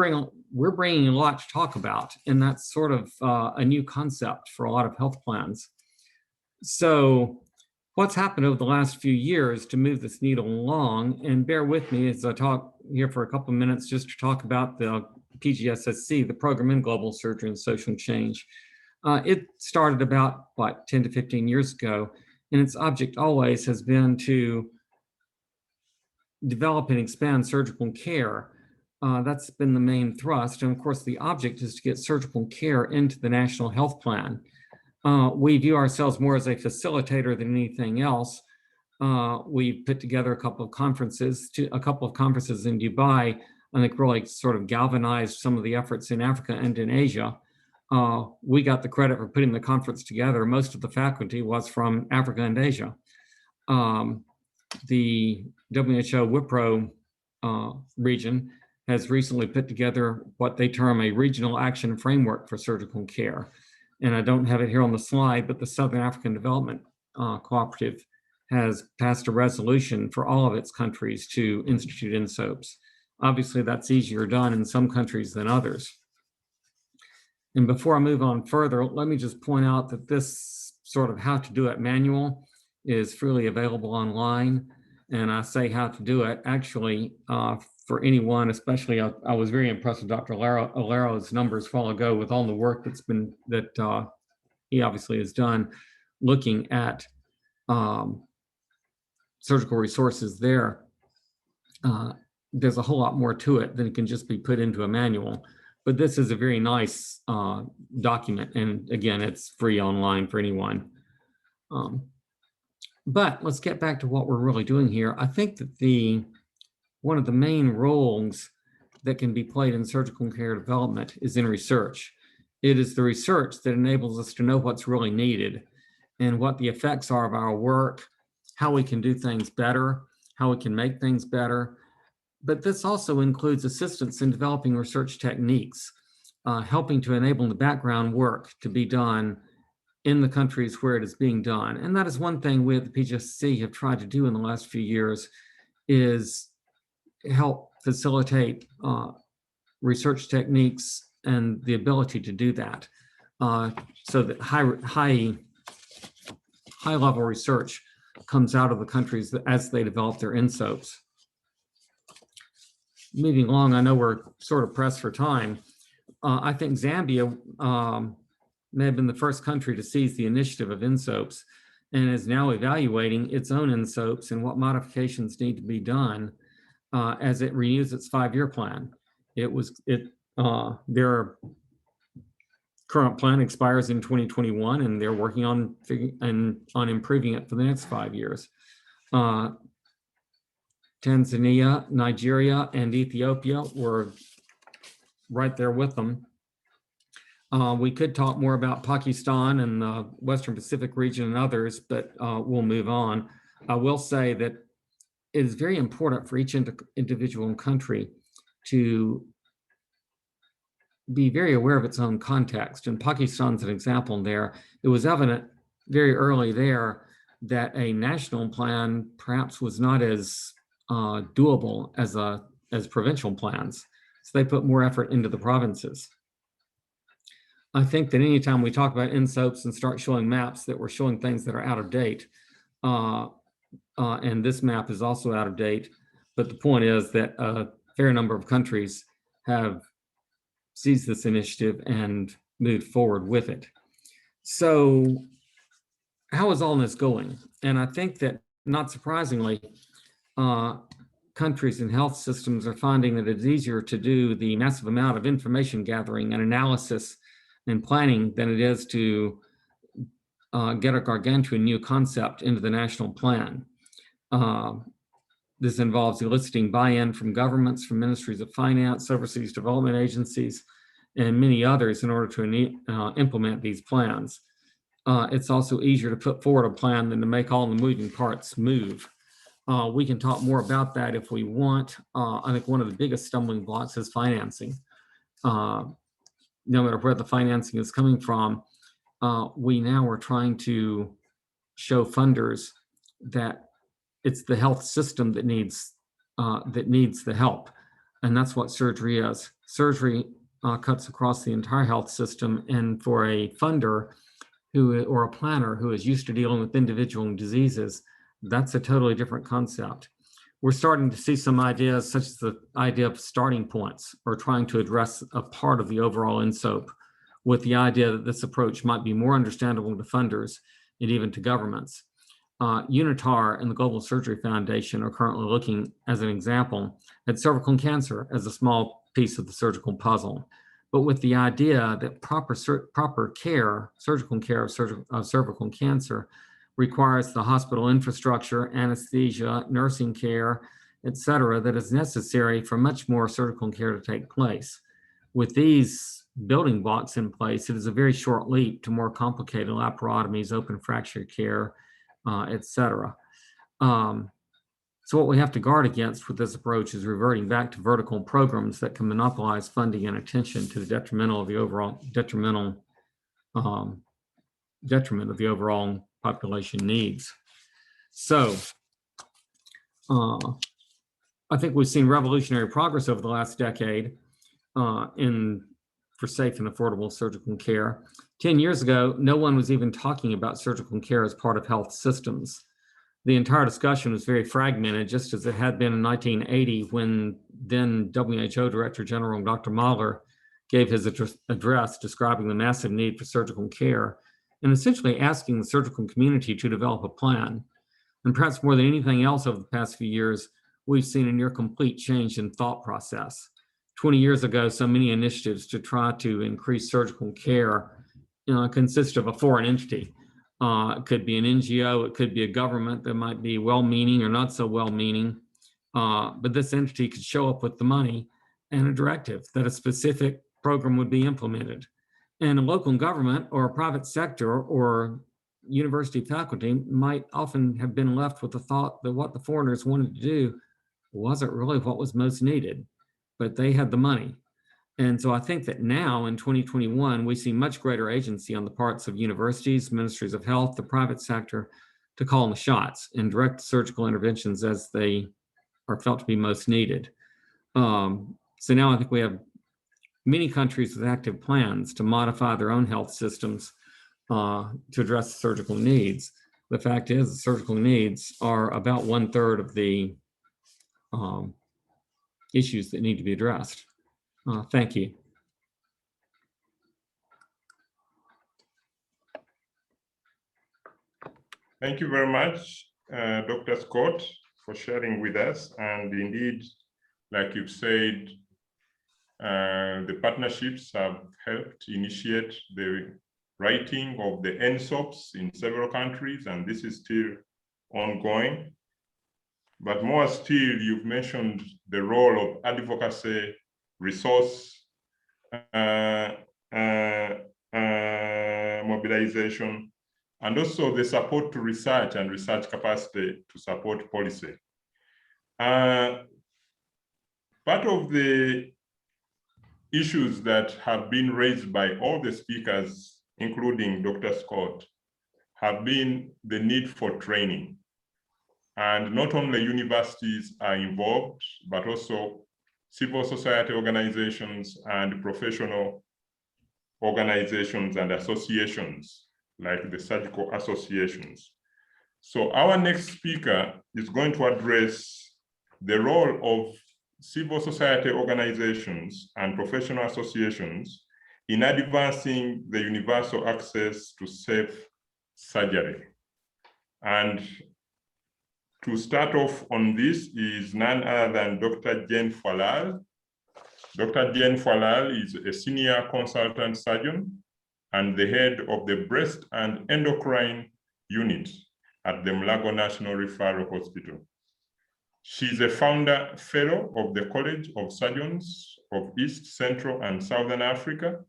bringing a lot to talk about, and that's sort of a new concept for a lot of health plans. So what's happened over the last few years to move this needle along, and bear with me as I talk here for a couple of minutes just to talk about the PGSSC, the Program in Global Surgery and Social Change. It started about, 10 to 15 years ago, and its object always has been to develop and expand surgical care. That's been the main thrust. And of course, the object is to get surgical care into the National Health Plan. We view ourselves more as a facilitator than anything else. We put together a couple of conferences in Dubai, I think really sort of galvanized some of the efforts in Africa and in Asia. We got the credit for putting the conference together. Most of the faculty was from Africa and Asia. The WHO WIPRO region has recently put together what they term a regional action framework for surgical care. And I don't have it here on the slide, but the Southern African Development Cooperative has passed a resolution for all of its countries to institute INSOPs. Obviously, that's easier done in some countries than others. And before I move on further, let me just point out that this sort of how to do it manual is freely available online. And I say how to do it actually for anyone, especially I was very impressed with Dr. Olero's numbers a while ago with all the work that he obviously has done looking at surgical resources there. There's a whole lot more to it than can just be put into a manual. But this is a very nice document. And again, it's free online for anyone. But let's get back to what we're really doing here. I think that one of the main roles that can be played in surgical care development is in research. It is the research that enables us to know what's really needed and what the effects are of our work, how we can do things better, how we can make things better. But this also includes assistance in developing research techniques, helping to enable the background work to be done in the countries where it is being done. And that is one thing we at the PGSC have tried to do in the last few years, is help facilitate research techniques and the ability to do that, so that high level research comes out of the countries as they develop their INSOAPs. Moving along, I know we're sort of pressed for time. I think Zambia may have been the first country to seize the initiative of INSOAPs and is now evaluating its own INSOAPs and what modifications need to be done as it renews its 5-year plan. Their current plan expires in 2021, and they're working on improving it for the next 5 years. Tanzania, Nigeria, and Ethiopia were right there with them. We could talk more about Pakistan and the Western Pacific region and others, but we'll move on. I will say that it is very important for each individual country to be very aware of its own context. And Pakistan's an example there. It was evident very early there that a national plan perhaps was not as doable as provincial plans. So they put more effort into the provinces. I think that anytime we talk about INSOAPs and start showing maps, that we're showing things that are out of date. And this map is also out of date. But the point is that a fair number of countries have seized this initiative and moved forward with it. So how is all this going? And I think that, not surprisingly, countries and health systems are finding that it's easier to do the massive amount of information gathering and analysis and planning than it is to get a gargantuan new concept into the national plan. This involves eliciting buy-in from governments, from ministries of finance, overseas development agencies, and many others in order to implement these plans. It's also easier to put forward a plan than to make all the moving parts move. We can talk more about that if we want. I think one of the biggest stumbling blocks is financing. No matter where the financing is coming from, we now are trying to show funders that it's the health system that needs the help, and that's what surgery is. Surgery cuts across the entire health system, and for a funder or a planner who is used to dealing with individual diseases, that's a totally different concept. We're starting to see some ideas, such as the idea of starting points, or trying to address a part of the overall INSOAP, with the idea that this approach might be more understandable to funders and even to governments. UNITAR and the Global Surgery Foundation are currently looking, as an example, at cervical cancer as a small piece of the surgical puzzle, but with the idea that proper care, surgical care of cervical cancer, requires the hospital infrastructure, anesthesia, nursing care, et cetera, that is necessary for much more surgical care to take place. With these building blocks in place, it is a very short leap to more complicated laparotomies, open fracture care, et cetera. So what we have to guard against with this approach is reverting back to vertical programs that can monopolize funding and attention to the detriment of the overall population needs. So I think we've seen revolutionary progress over the last decade for safe and affordable surgical care. 10 years ago, no one was even talking about surgical care as part of health systems. The entire discussion was very fragmented, just as it had been in 1980 when then WHO Director General Dr. Mahler gave his address describing the massive need for surgical care and essentially asking the surgical community to develop a plan. And perhaps more than anything else over the past few years, we've seen a near complete change in thought process. 20 years ago, so many initiatives to try to increase surgical care consist of a foreign entity. It could be an NGO, it could be a government that might be well-meaning or not so well-meaning. But this entity could show up with the money and a directive that a specific program would be implemented. And a local government or a private sector or university faculty might often have been left with the thought that what the foreigners wanted to do wasn't really what was most needed, but they had the money. And so I think that now in 2021, we see much greater agency on the parts of universities, ministries of health, the private sector to call the shots and direct surgical interventions as they are felt to be most needed. So now I think we have many countries with active plans to modify their own health systems to address surgical needs. The fact is, the surgical needs are about 1/3 of the issues that need to be addressed. Thank you. Thank you very much, Dr. Scott, for sharing with us. And indeed, like you've said, the partnerships have helped initiate the writing of the NSOPs in several countries, and this is still ongoing. But more still, you've mentioned the role of advocacy, resource mobilization, and also the support to research and research capacity to support policy. Part of the issues that have been raised by all the speakers, including Dr. Scott, have been the need for training. And not only universities are involved, but also civil society organizations and professional organizations and associations, like the surgical associations. So our next speaker is going to address the role of civil society organizations and professional associations in advancing the universal access to safe surgery. And to start off on this is none other than Dr. Jane Falal. Dr. Jane Falal is a senior consultant surgeon and the head of the breast and endocrine unit at the Mulago National Referral Hospital. She's a founder fellow of the College of Surgeons of East, Central, and Southern Africa.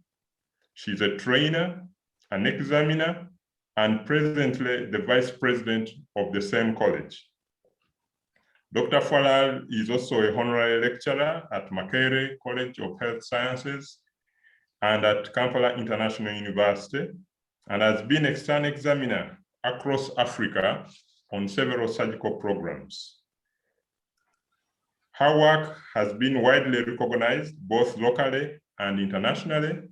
She's a trainer, an examiner, and presently the vice president of the same college. Dr. Falal is also a honorary lecturer at Makerere College of Health Sciences and at Kampala International University, and has been external examiner across Africa on several surgical programs. Her work has been widely recognized both locally and internationally,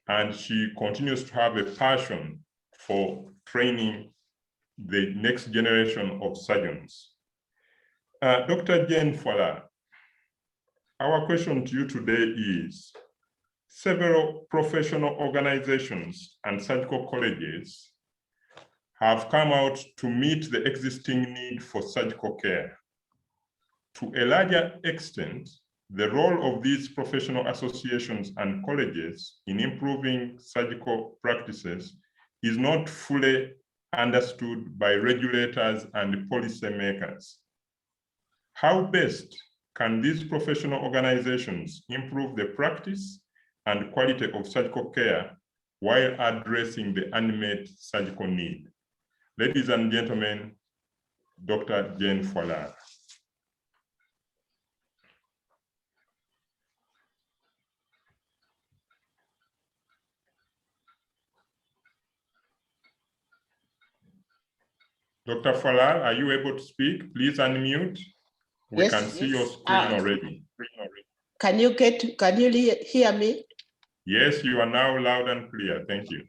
and she continues to have a passion for training the next generation of surgeons. Dr. Jane Falal, our question to you today is, several professional organizations and surgical colleges have come out to meet the existing need for surgical care. To a larger extent, the role of these professional associations and colleges in improving surgical practices is not fully understood by regulators and policymakers. How best can these professional organizations improve the practice and quality of surgical care while addressing the unmet surgical need? Ladies and gentlemen, Dr. Jane Falal. Dr. Falal, are you able to speak? Please unmute. We can see your screen already. Can you hear me? Yes, you are now loud and clear. Thank you.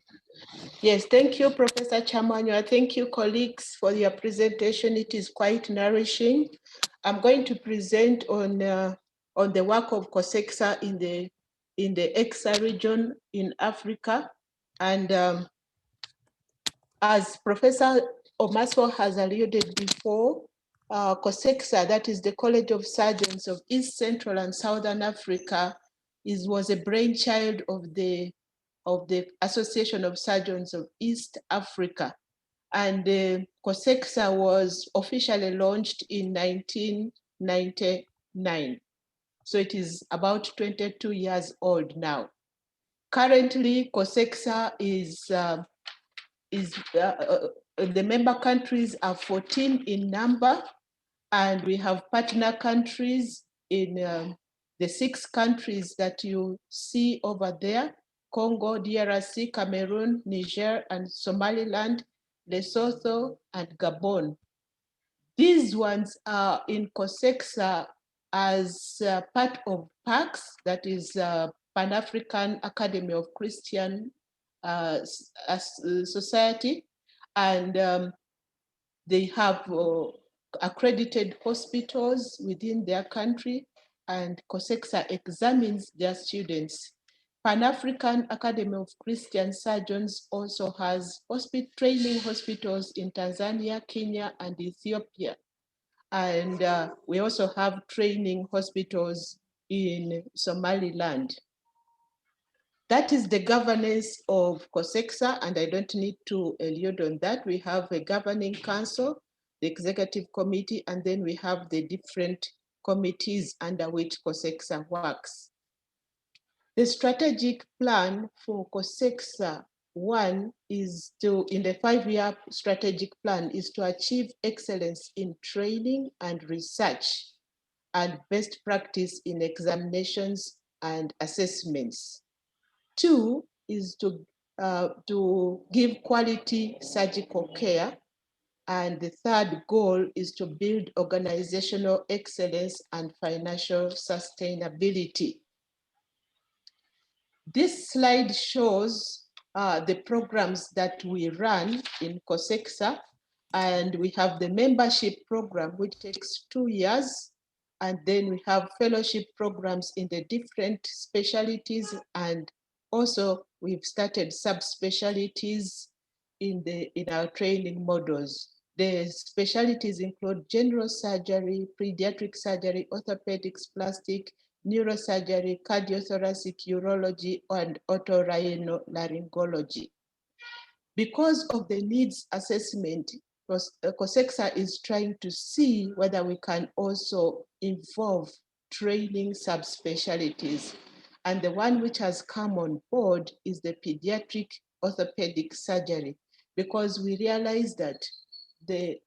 Yes, thank you, Professor Chamanywa. Thank you, colleagues, for your presentation. It is quite nourishing. I'm going to present on the work of COSECSA in the EXA region in Africa. And as Professor Omaswa has alluded before, COSECSA, that is the College of Surgeons of East, Central, and Southern Africa, was a brainchild of the Association of Surgeons of East Africa. And COSECSA was officially launched in 1999. So it is about 22 years old now. Currently, COSECSA the member countries are 14 in number, and we have partner countries in the 6 countries that you see over there: Congo, DRC, Cameroon, Niger, and Somaliland, Lesotho, and Gabon. These ones are in COSECSA as part of PAX, that is Pan-African Academy of Christian Society, and they have accredited hospitals within their country, and COSECSA examines their students. Pan-African Academy of Christian Surgeons also has training hospitals in Tanzania, Kenya, and Ethiopia. And we also have training hospitals in Somaliland. That is the governance of COSECSA, and I don't need to elude on that. We have a governing council, the executive committee, and then we have the different committees under which COSECSA works. The strategic plan for COSECSA, one is to, in the 5-year strategic plan, is to achieve excellence in training and research and best practice in examinations and assessments. 2 is to give quality surgical care. And the 3rd goal is to build organizational excellence and financial sustainability. This slide shows the programs that we run in COSECSA, and we have the membership program, which takes 2 years, and then we have fellowship programs in the different specialties, and also we've started subspecialties in our training models. The specialties include general surgery, pediatric surgery, orthopedics, plastic, neurosurgery, cardiothoracic, urology, and otorhinolaryngology. Because of the needs assessment, COSECSA is trying to see whether we can also involve training subspecialties. And the one which has come on board is the pediatric orthopedic surgery, because we realize that the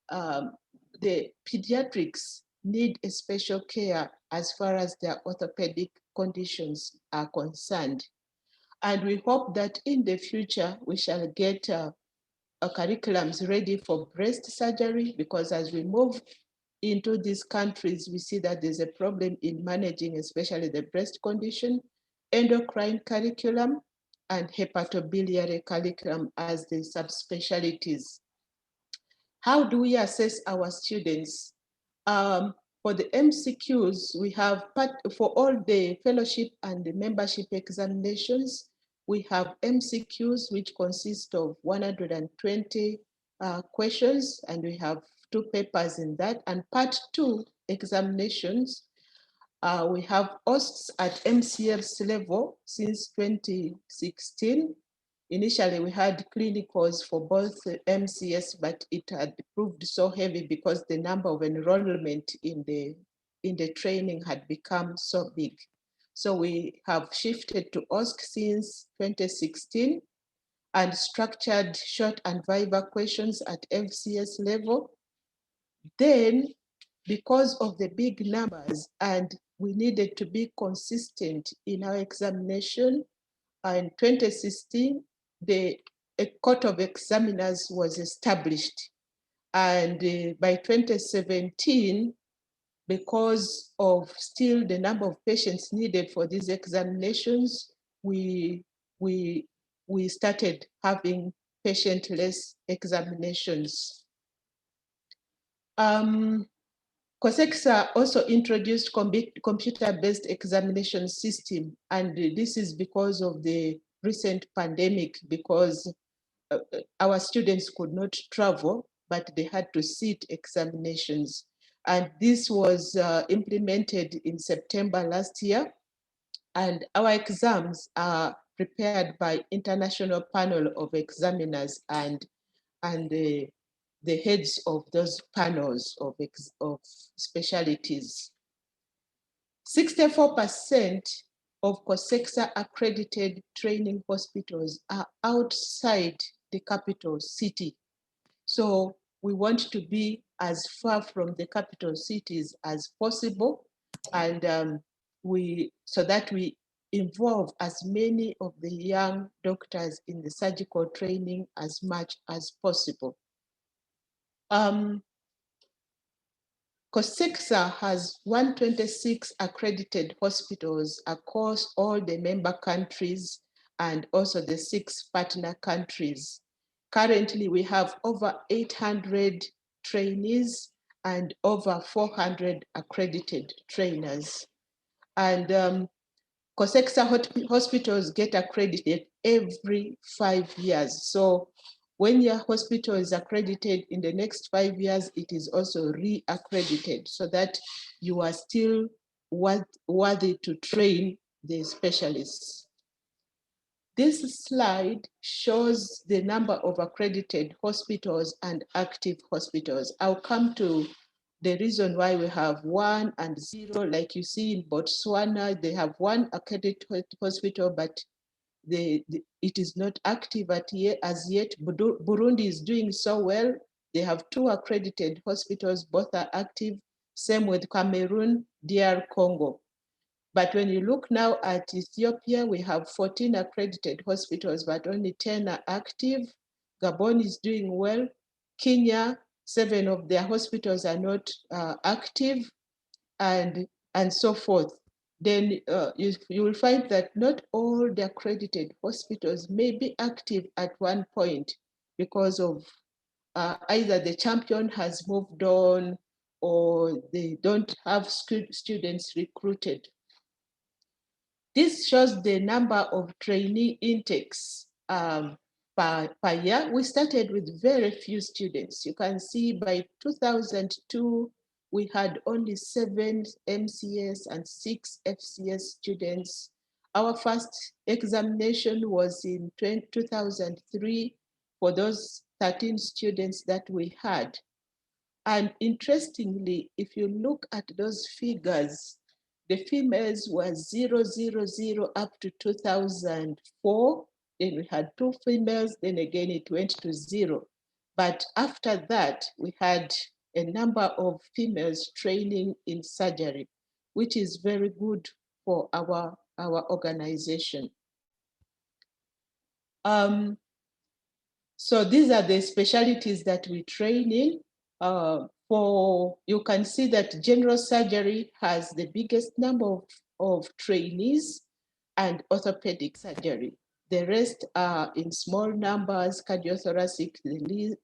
pediatrics need a special care as far as their orthopedic conditions are concerned. And we hope that in the future, we shall get curriculums ready for breast surgery, because as we move into these countries, we see that there's a problem in managing, especially the breast condition, endocrine curriculum, and hepatobiliary curriculum as the subspecialties. How do we assess our students? For the MCQs, we have for all the fellowship and the membership examinations, we have MCQs, which consist of 120 questions, and we have 2 papers in that. And part 2 examinations, we have OSCE at MCS level since 2016. Initially, we had clinicals for both MCS, but it had proved so heavy because the number of enrollment in the training had become so big. So we have shifted to OSCE since 2016 and structured short and viva questions at MCS level. Then, because of the big numbers and we needed to be consistent in our examination, in 2016, a court of examiners was established. And by 2017, because of still the number of patients needed for these examinations, we started having patient-less examinations. COSECSA also introduced computer-based examination system, and this is because of the recent pandemic, because our students could not travel, but they had to sit examinations. And this was implemented in September last year, and our exams are prepared by international panel of examiners, and and the heads of those panels of specialties. 64% of COSECSA accredited training hospitals are outside the capital city. So we want to be as far from the capital cities as possible, and so that we involve as many of the young doctors in the surgical training as much as possible. COSECSA has 126 accredited hospitals across all the member countries and also the 6 partner countries. Currently, we have over 800 trainees and over 400 accredited trainers. And COSECSA hospitals get accredited every 5 years. So when your hospital is accredited in the next 5 years, it is also re-accredited so that you are still worthy to train the specialists. This slide shows the number of accredited hospitals and active hospitals. I'll come to the reason why we have 1 and 0, like you see in Botswana, they have 1 accredited hospital, but it is not active as yet. Burundi is doing so well. They have 2 accredited hospitals, both are active. Same with Cameroon, DR Congo. But when you look now at Ethiopia, we have 14 accredited hospitals, but only 10 are active. Gabon is doing well. Kenya, 7 of their hospitals are not active, and so forth. Then you will find that not all the accredited hospitals may be active at one point because of either the champion has moved on or they don't have students recruited. This shows the number of trainee intakes per year. We started with very few students. You can see by 2002, we had only 7 MCS and 6 FCS students. Our first examination was in 2003 for those 13 students that we had. And interestingly, if you look at those figures, the females were 000 up to 2004. Then we had 2 females, then again it went to 0. But after that, we had a number of females training in surgery, which is very good for our organization. So these are the specialties that we train in. You can see that general surgery has the biggest number of trainees, and orthopedic surgery. The rest are in small numbers: cardiothoracic,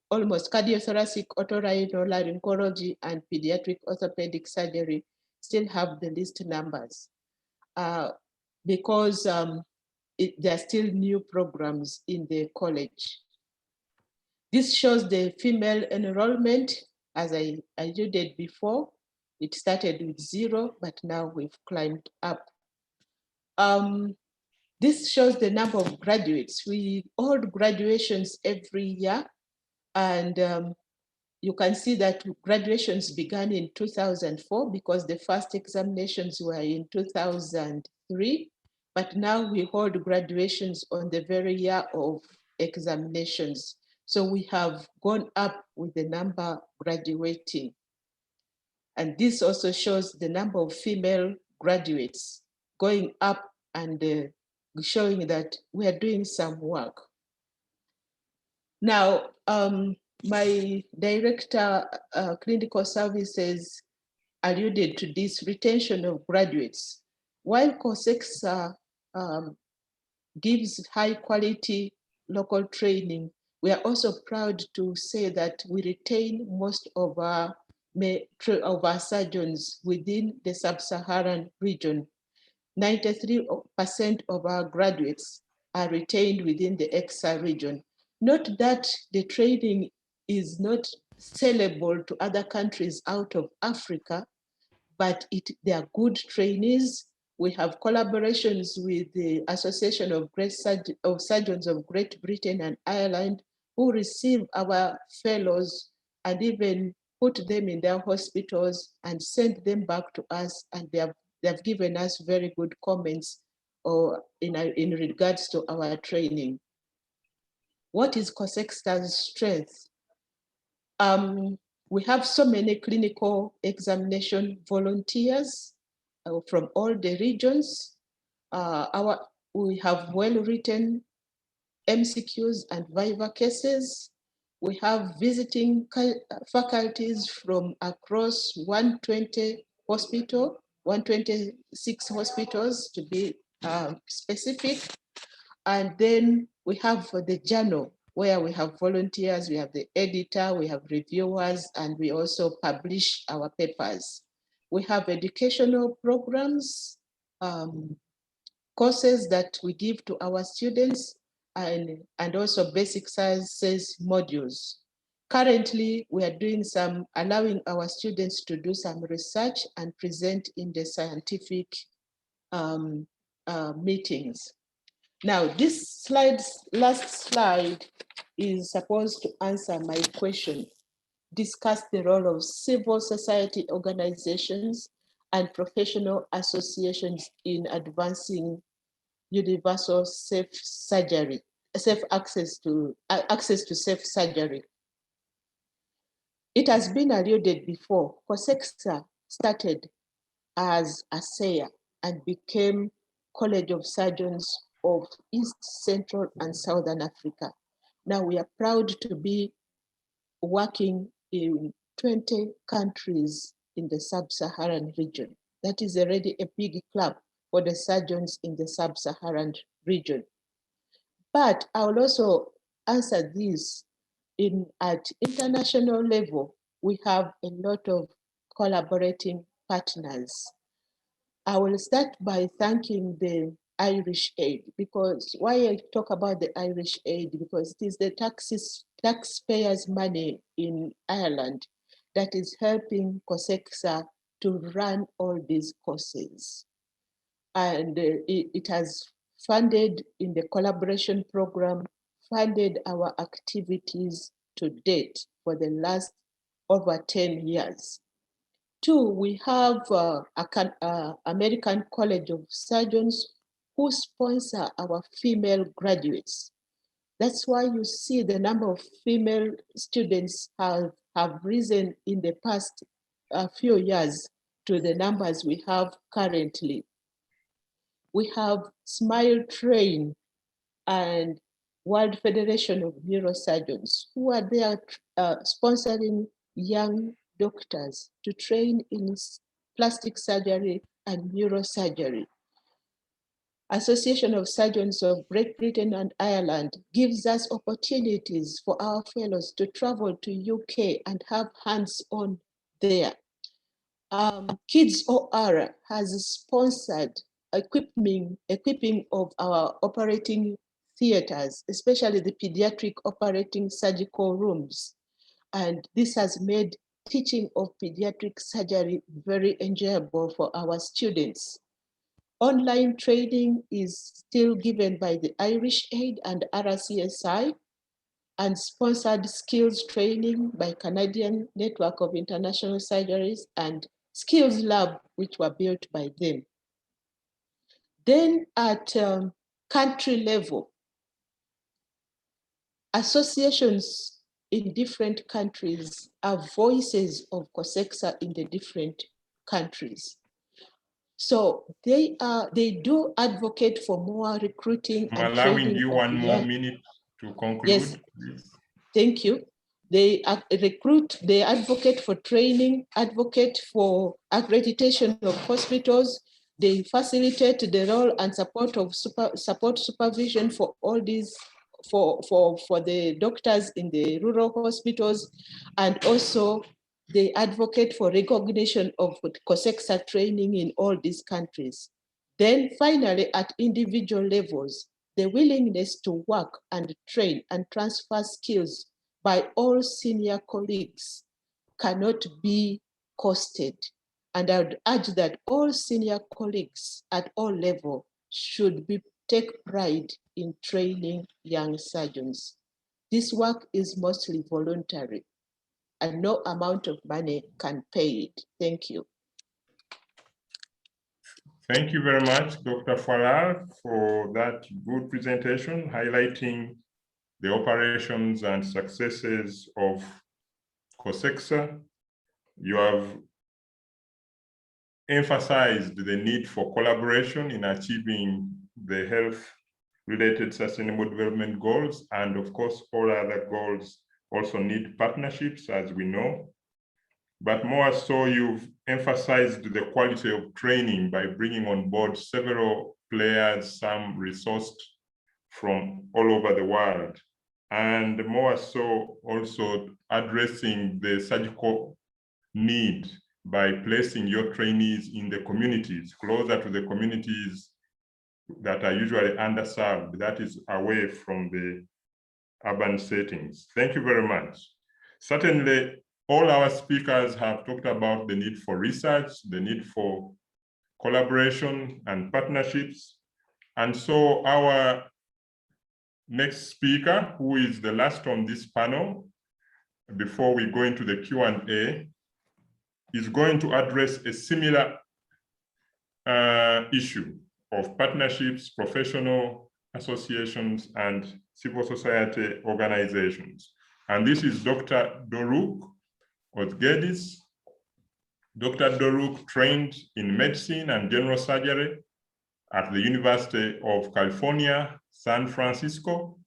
almost cardiothoracic, otorhinolaryngology, and pediatric orthopedic surgery still have the least numbers because there are still new programs in the college. This shows the female enrollment. As I alluded before, it started with 0, but now we've climbed up. This shows the number of graduates. We hold graduations every year, and you can see that graduations began in 2004 because the first examinations were in 2003, but now we hold graduations on the very year of examinations. So we have gone up with the number graduating. And this also shows the number of female graduates going up and showing that we are doing some work. Now, my director, clinical services, alluded to this retention of graduates. While COSECSA gives high quality local training, we are also proud to say that we retain most of our surgeons within the sub-Saharan region. 93% of our graduates are retained within the EXA region. Not that the training is not sellable to other countries out of Africa, but they are good trainees. We have collaborations with the Association of Surgeons of Great Britain and Ireland who receive our fellows and even put them in their hospitals and send them back to us, and they've given us very good comments in regards to our training. What is COSECSA's strength? We have so many clinical examination volunteers from all the regions. We have well-written MCQs and viva cases. We have visiting faculties from across 126 hospitals to be specific. And then we have the journal where we have volunteers, we have the editor, we have reviewers, and we also publish our papers. We have educational programs, courses that we give to our students, and also basic sciences modules. Currently, we are doing allowing our students to do some research and present in the scientific meetings. Now, this last slide is supposed to answer my question, discuss the role of civil society organizations and professional associations in advancing universal safe access to safe surgery. It has been alluded before, COSECSA started as a SAYA and became College of Surgeons of East, Central, and Southern Africa. Now we are proud to be working in 20 countries in the sub-Saharan region. That is already a big club for the surgeons in the sub-Saharan region. But I will also answer this at international level. We have a lot of collaborating partners. I will start by thanking the Irish Aid, because why I talk about the Irish Aid, because it is the taxpayers' money in Ireland that is helping COSECSA to run all these courses. And it has funded in the collaboration program, funded our activities to date for the last over 10 years. Two, we have American College of Surgeons who sponsor our female graduates. That's why you see the number of female students have risen in the past few years to the numbers we have currently. We have Smile Train and World Federation of Neurosurgeons who are there sponsoring young doctors to train in plastic surgery and neurosurgery. Association of Surgeons of Great Britain and Ireland gives us opportunities for our fellows to travel to UK and have hands-on there. Kids OR has sponsored equipping of our operating theaters, especially the pediatric operating surgical rooms. And this has made teaching of pediatric surgery very enjoyable for our students. Online training is still given by the Irish Aid and RCSI, and sponsored skills training by Canadian Network of International Surgeries and Skills Lab, which were built by them. Then at country level, associations in different countries are voices of COSECSA in the different countries. So they do advocate for more recruiting. I'm allowing you one more minute to conclude. Yes, please. Thank you. They they advocate for training, advocate for accreditation of hospitals. They facilitate the role and support of supervision for all these, for the doctors in the rural hospitals, and also they advocate for recognition of COSECSA training in all these countries. Then finally, at individual levels, the willingness to work and train and transfer skills by all senior colleagues cannot be costed. And I would urge that all senior colleagues at all levels should take pride in training young surgeons. This work is mostly voluntary and no amount of money can pay it. Thank you. Thank you very much, Dr. Falal, for that good presentation, highlighting the operations and successes of COSECSA. You have emphasized the need for collaboration in achieving the health-related sustainable development goals, and of course, all other goals also need partnerships, as we know. But more so, you've emphasized the quality of training by bringing on board several players, some resourced from all over the world, and more so also addressing the surgical need by placing your trainees in the communities, closer to the communities that are usually underserved, that is away from the urban settings. Thank you very much. Certainly, all our speakers have talked about the need for research, the need for collaboration and partnerships. And so our next speaker, who is the last on this panel, before we go into the Q&A, is going to address a similar issue of partnerships, professional associations, and civil society organizations. And this is Dr. Doruk Odgedis. Dr. Doruk trained in medicine and general surgery at the University of California, San Francisco,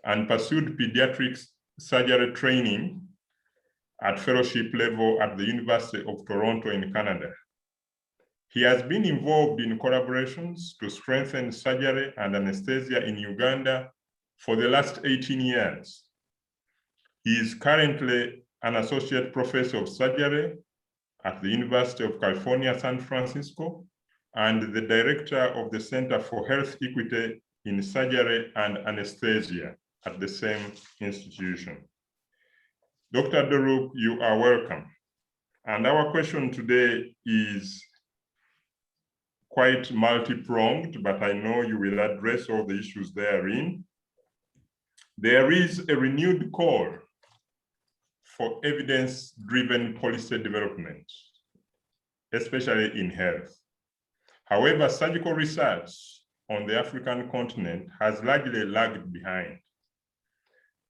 and pursued pediatrics surgery training at fellowship level at the University of Toronto in Canada. He has been involved in collaborations to strengthen surgery and anesthesia in Uganda for the last 18 years. He is currently an associate professor of surgery at the University of California, San Francisco, and the director of the Center for Health Equity in Surgery and Anesthesia at the same institution. Dr. Doruk, you are welcome. And our question today is quite multi-pronged, but I know you will address all the issues therein. There is a renewed call for evidence-driven policy development, especially in health. However, surgical research on the African continent has largely lagged behind.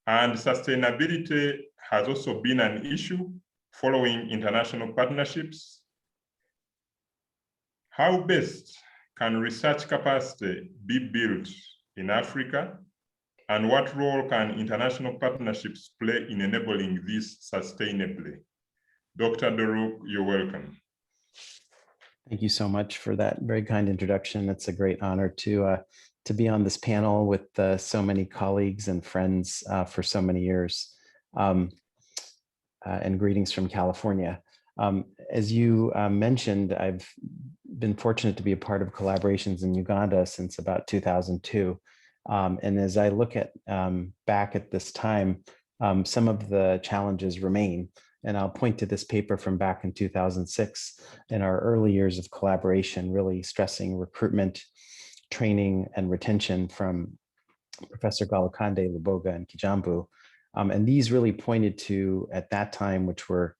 And sustainability has also been an issue following international partnerships. How best can research capacity be built in Africa? And what role can international partnerships play in enabling this sustainably? Dr. Doruk, you're welcome. Thank you so much for that very kind introduction. It's a great honor to be on this panel with so many colleagues and friends for so many years. And greetings from California. As you mentioned, I've been fortunate to be a part of collaborations in Uganda since about 2002. And as I look at back at this time, some of the challenges remain. And I'll point to this paper from back in 2006 in our early years of collaboration, really stressing recruitment, training, and retention from Professor Galukande, Luboga, and Kijambu. And these really pointed to, at that time, which were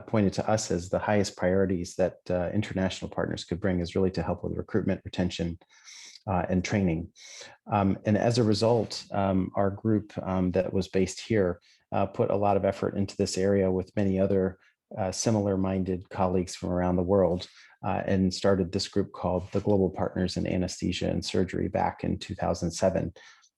pointed to us as the highest priorities that international partners could bring, is really to help with recruitment, retention, and training. And as a result, our group that was based here put a lot of effort into this area with many other similar-minded colleagues from around the world, and started this group called the Global Partners in Anesthesia and Surgery back in 2007.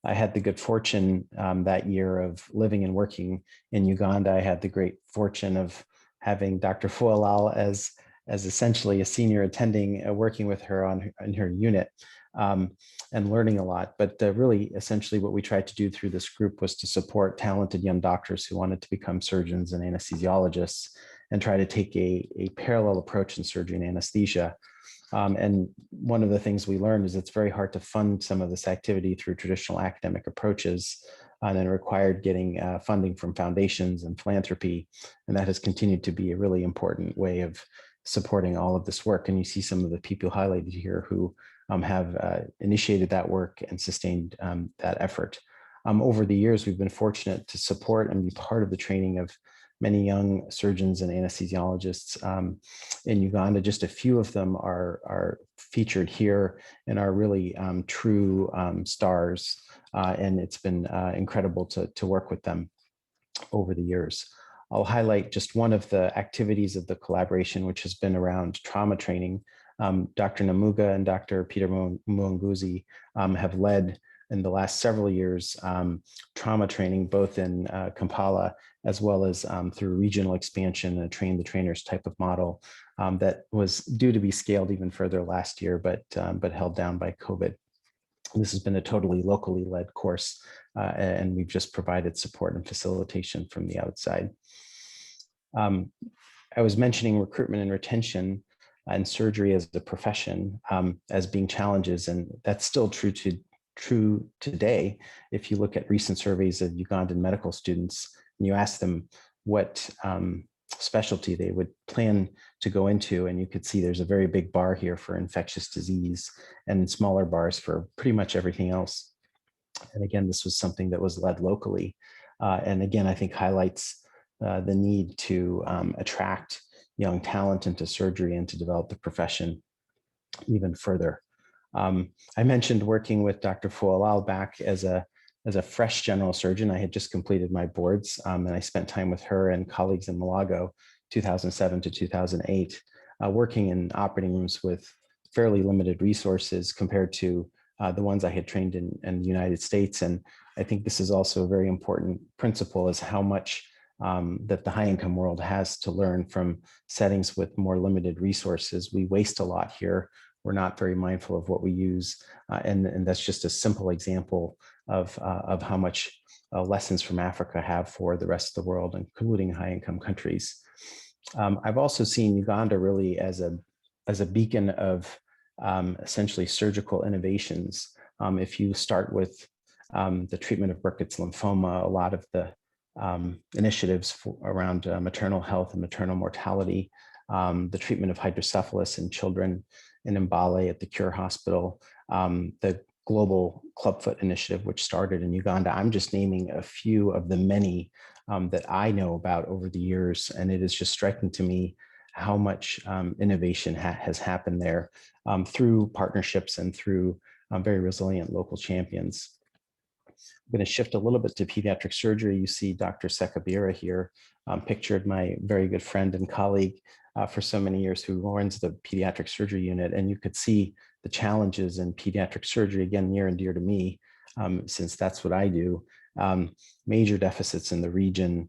I had the good fortune that year of living and working in Uganda. I had the great fortune of having Dr. Fualal as essentially a senior attending, working with her in her unit. And learning a lot, but really essentially what we tried to do through this group was to support talented young doctors who wanted to become surgeons and anesthesiologists and try to take a parallel approach in surgery and anesthesia. And one of the things we learned is it's very hard to fund some of this activity through traditional academic approaches, and it required getting funding from foundations and philanthropy. And that has continued to be a really important way of supporting all of this work. And you see some of the people highlighted here who have initiated that work and sustained that effort. Over the years, we've been fortunate to support and be part of the training of many young surgeons and anesthesiologists in Uganda. Just a few of them are featured here and are really true stars. And it's been incredible to work with them over the years. I'll highlight just one of the activities of the collaboration, which has been around trauma training. Dr. Namuga and Dr. Peter Muanguzi have led in the last several years trauma training, both in Kampala as well as through regional expansion and a train the trainers type of model that was due to be scaled even further last year, but held down by COVID. This has been a totally locally led course, and we've just provided support and facilitation from the outside. I was mentioning recruitment and retention and surgery as a profession as being challenges, and that's still true today. If you look at recent surveys of Ugandan medical students and you ask them what specialty they would plan to go into, and you could see there's a very big bar here for infectious disease and smaller bars for pretty much everything else. And again, this was something that was led locally. And again, I think highlights the need to attract young talent into surgery and to develop the profession even further. I mentioned working with Dr. Fualal back as a fresh general surgeon. I had just completed my boards and I spent time with her and colleagues in Malago, 2007 to 2008, working in operating rooms with fairly limited resources compared to the ones I had trained in the United States. And I think this is also a very important principle, is how much that the high income world has to learn from settings with more limited resources. We waste a lot here. We're not very mindful of what we use. And that's just a simple example of how much lessons from Africa have for the rest of the world, including high income countries. I've also seen Uganda really as a beacon of essentially surgical innovations. If you start with the treatment of Burkitt's lymphoma, a lot of the initiatives around maternal health and maternal mortality, the treatment of hydrocephalus in children in Mbale at the Cure Hospital, the global clubfoot initiative, which started in Uganda. I'm just naming a few of the many that I know about over the years. And it is just striking to me how much innovation has happened there through partnerships and through very resilient local champions. I'm going to shift a little bit to pediatric surgery. You see Dr. Sekabira here, pictured, my very good friend and colleague for so many years, who runs the pediatric surgery unit. And you could see the challenges in pediatric surgery, again, near and dear to me, since that's what I do. Major deficits in the region,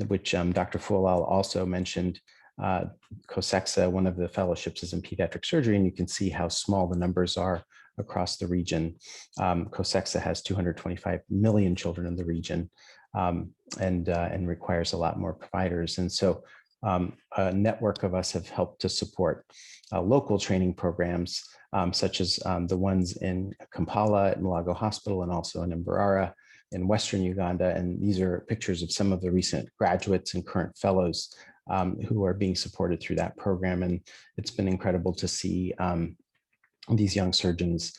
which Dr. Fualal also mentioned. COSECSA, one of the fellowships, is in pediatric surgery, and you can see how small the numbers are across the region. COSECSA has 225 million children in the region, and requires a lot more providers. And so a network of us have helped to support local training programs, such as the ones in Kampala at Malago Hospital and also in Mbarara in Western Uganda. And these are pictures of some of the recent graduates and current fellows who are being supported through that program. And it's been incredible to see these young surgeons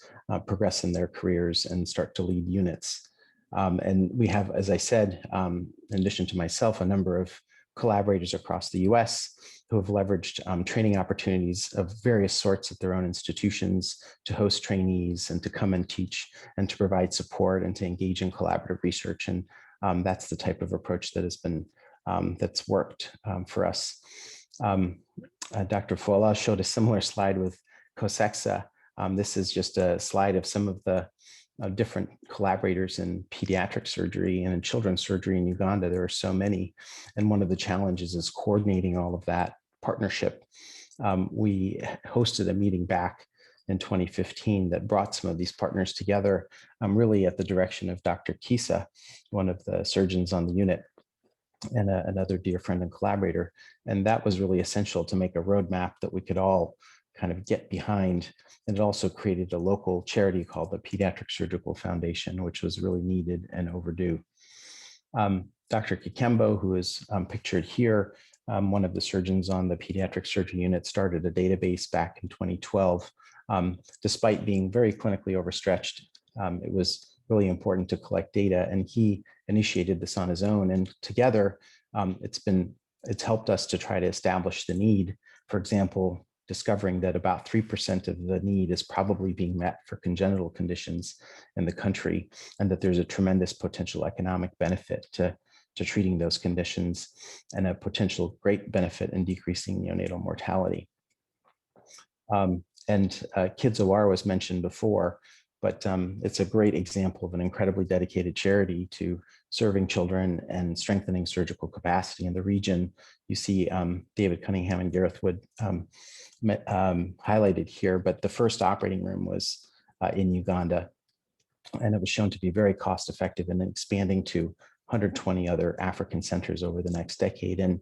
progress in their careers and start to lead units. And we have, as I said, in addition to myself, a number of collaborators across the US who have leveraged training opportunities of various sorts at their own institutions to host trainees and to come and teach and to provide support and to engage in collaborative research. And that's the type of approach that has been, that's worked for us. Dr. Fualal showed a similar slide with COSECSA. This is just a slide of some of the different collaborators in pediatric surgery and in children's surgery in Uganda. There are so many. And one of the challenges is coordinating all of that partnership. We hosted a meeting back in 2015 that brought some of these partners together, really at the direction of Dr. Kisa, one of the surgeons on the unit, and another dear friend and collaborator. And that was really essential to make a roadmap that we could all kind of get behind. And it also created a local charity called the Pediatric Surgical Foundation, which was really needed and overdue. Dr. Kikembo, who is pictured here, one of the surgeons on the pediatric surgery unit, started a database back in 2012. Despite being very clinically overstretched, it was really important to collect data. And he initiated this on his own. And together, it's helped us to try to establish the need. For example, discovering that about 3% of the need is probably being met for congenital conditions in the country, and that there's a tremendous potential economic benefit to treating those conditions, and a potential great benefit in decreasing neonatal mortality. Kids OR was mentioned before, but it's a great example of an incredibly dedicated charity to serving children and strengthening surgical capacity in the region. You see David Cunningham and Gareth Wood highlighted here, but the first operating room was in Uganda, and it was shown to be very cost effective and expanding to 120 other African centers over the next decade. And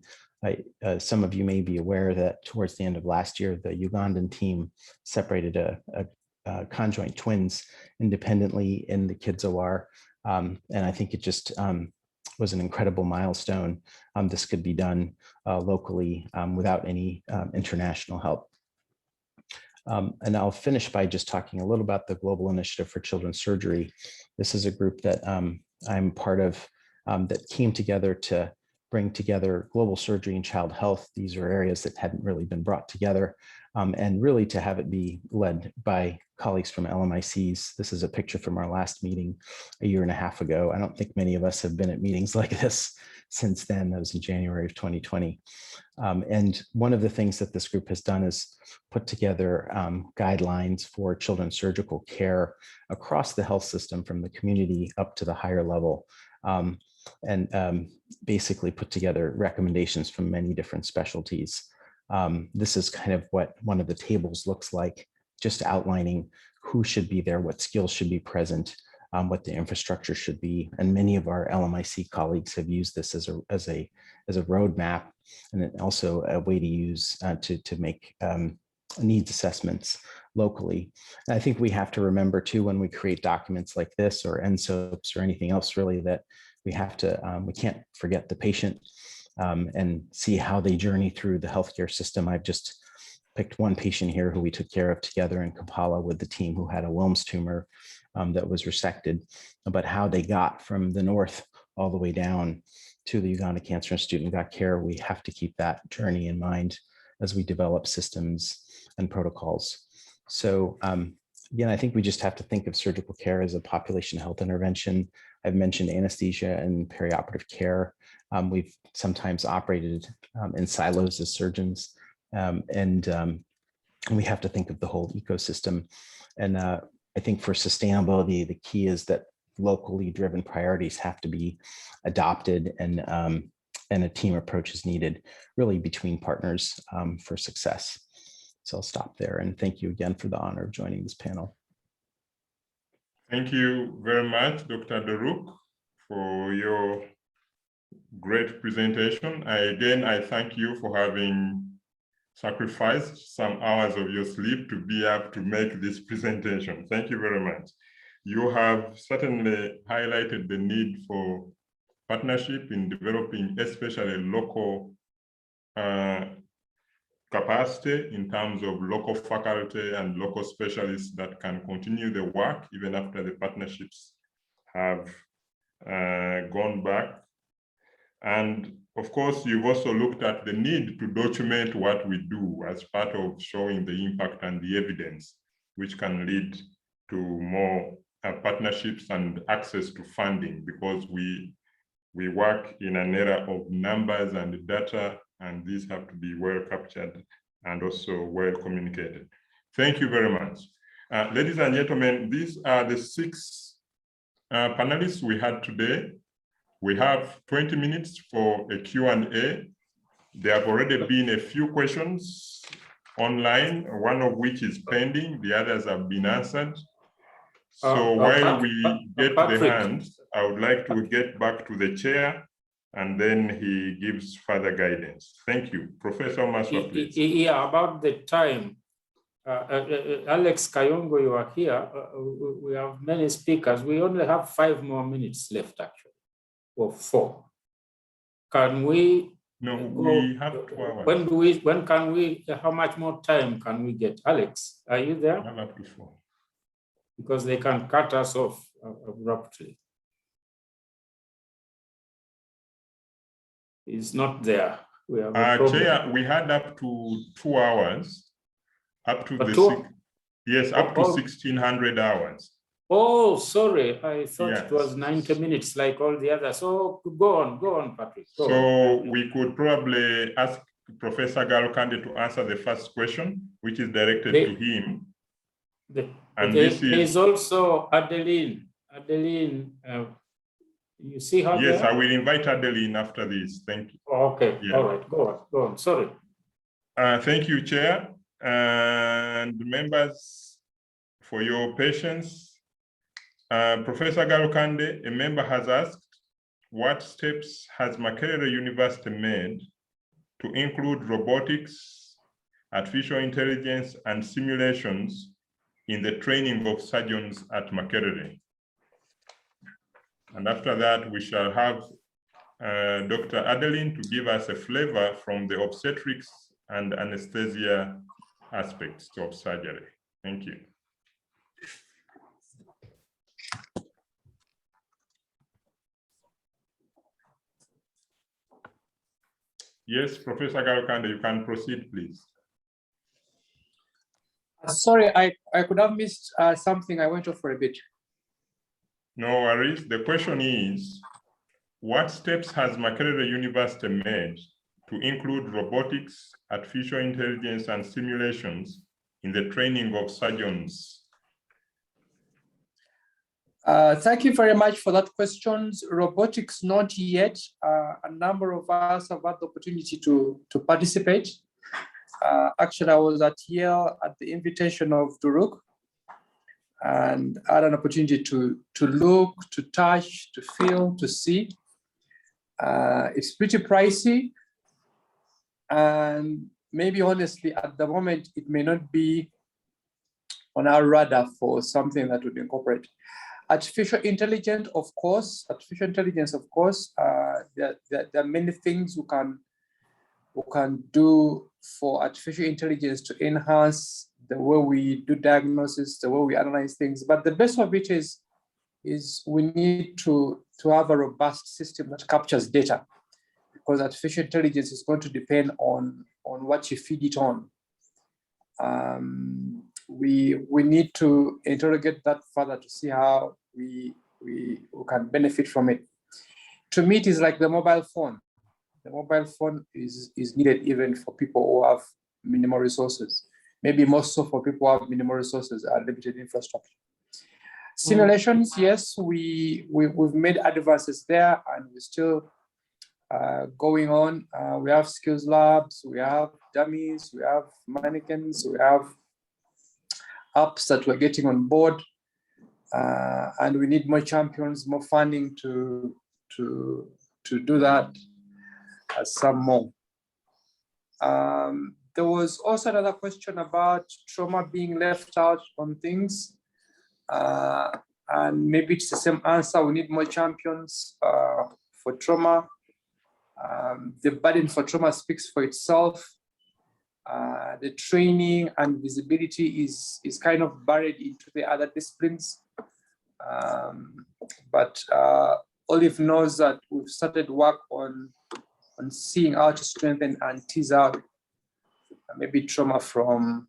some of you may be aware that towards the end of last year, the Ugandan team separated a conjoint twins independently in the kids OR. And I think it just was an incredible milestone. This could be done locally without any international help. And I'll finish by just talking a little about the Global Initiative for Children's Surgery. This is a group that I'm part of that came together to bring together global surgery and child health. These are areas that hadn't really been brought together, and really to have it be led by colleagues from LMICs. This is a picture from our last meeting a year and a half ago. I don't think many of us have been at meetings like this since then. That was in January of 2020. And one of the things that this group has done is put together guidelines for children's surgical care across the health system, from the community up to the higher level, and basically put together recommendations from many different specialties. This is kind of what one of the tables looks like, just outlining who should be there, what skills should be present, what the infrastructure should be. And many of our LMIC colleagues have used this as a roadmap, and also a way to use to make needs assessments locally. And I think we have to remember too, when we create documents like this or NSOAPs or anything else, really, that we have to, we can't forget the patient and see how they journey through the healthcare system. I've just picked one patient here who we took care of together in Kampala with the team, who had a Wilms tumor that was resected, but how they got from the north all the way down to the Uganda Cancer Institute and got care. We have to keep that journey in mind as we develop systems and protocols. So again, I think we just have to think of surgical care as a population health intervention. I've mentioned anesthesia and perioperative care. We've sometimes operated in silos as surgeons, and we have to think of the whole ecosystem. And I think for sustainability, the key is that locally driven priorities have to be adopted, and a team approach is needed, really, between partners for success. So I'll stop there, and thank you again for the honor of joining this panel. Thank you very much, Dr. Daruk, for your great presentation. I thank you for having sacrificed some hours of your sleep to be able to make this presentation. Thank you very much. You have certainly highlighted the need for partnership in developing especially local capacity in terms of local faculty and local specialists that can continue the work even after the partnerships have gone back. And of course, you've also looked at the need to document what we do as part of showing the impact and the evidence, which can lead to more partnerships and access to funding, because we work in an era of numbers and data, and these have to be well captured and also well communicated. Thank you very much. Ladies and gentlemen, these are the 6 panelists we had today. We have 20 minutes for a Q&A. There have already been a few questions online, one of which is pending, the others have been answered. So while we get the hands, I would like to get back to the chair, and then he gives further guidance. Thank you. Professor Maswa, please. Yeah, about the time. Alex Kayongo, you are here. We have many speakers. We only have 5 more minutes left, actually, or 4. Can we? No, we have 2 hours. When can we, how much more time can we get? Alex, are you there? I have up to 4. because they can cut us off abruptly. It's not there. We have a problem. Chair, we had up to 2 hours, up to But the yes, up to 1600 hours. Oh, sorry. I thought Yes. it was 90 minutes like all the others. So go on, Patrick. Go So on. we could probably ask Professor Galukande to answer the first question, which is directed to him. And this is also Adeline. Adeline, you see her Yes, there? I will invite Adeline after this. Thank you. Okay, Yeah. all right, go on. Sorry. Thank you, Chair, and members for your patience. Professor Galukande, a member has asked, what steps has Makerere University made to include robotics, artificial intelligence, and simulations in the training of surgeons at Makerere? And after that, we shall have Dr. Adeline to give us a flavor from the obstetrics and anesthesia aspects of surgery. Thank you. Yes, Professor Galukande, you can proceed, please. Sorry, I could have missed something. I went off for a bit. No worries. The question is, what steps has Makerere University made to include robotics, artificial intelligence, and simulations in the training of surgeons? Thank you very much for that question. Robotics, not yet. A number of us have had the opportunity to participate. Actually, I was at Yale at the invitation of Duruk, and I had an opportunity to look, to touch, to feel, to see. It's pretty pricey, and maybe honestly, at the moment, it may not be on our radar for something that would incorporate. Artificial intelligence, of course. There are many things we can do for artificial intelligence to enhance the way we do diagnosis, the way we analyze things. But the best of it is we need to have a robust system that captures data, because artificial intelligence is going to depend on what you feed it on. We need to interrogate that further to see how we can benefit from it. To me, it is like the mobile phone. The mobile phone is needed even for people who have minimal resources. Maybe more so for people who have minimal resources and limited infrastructure. Simulations, yes, we've made advances there, and we're still going on. We have skills labs, we have dummies, we have mannequins, we have apps that we're getting on board, and we need more champions, more funding to do that. Some more. There was also another question about trauma being left out on things, and maybe it's the same answer. We need more champions for trauma. The burden for trauma speaks for itself. The training and visibility is kind of buried into the other disciplines. But Olive knows that we've started work on seeing how to strengthen and tease out maybe trauma from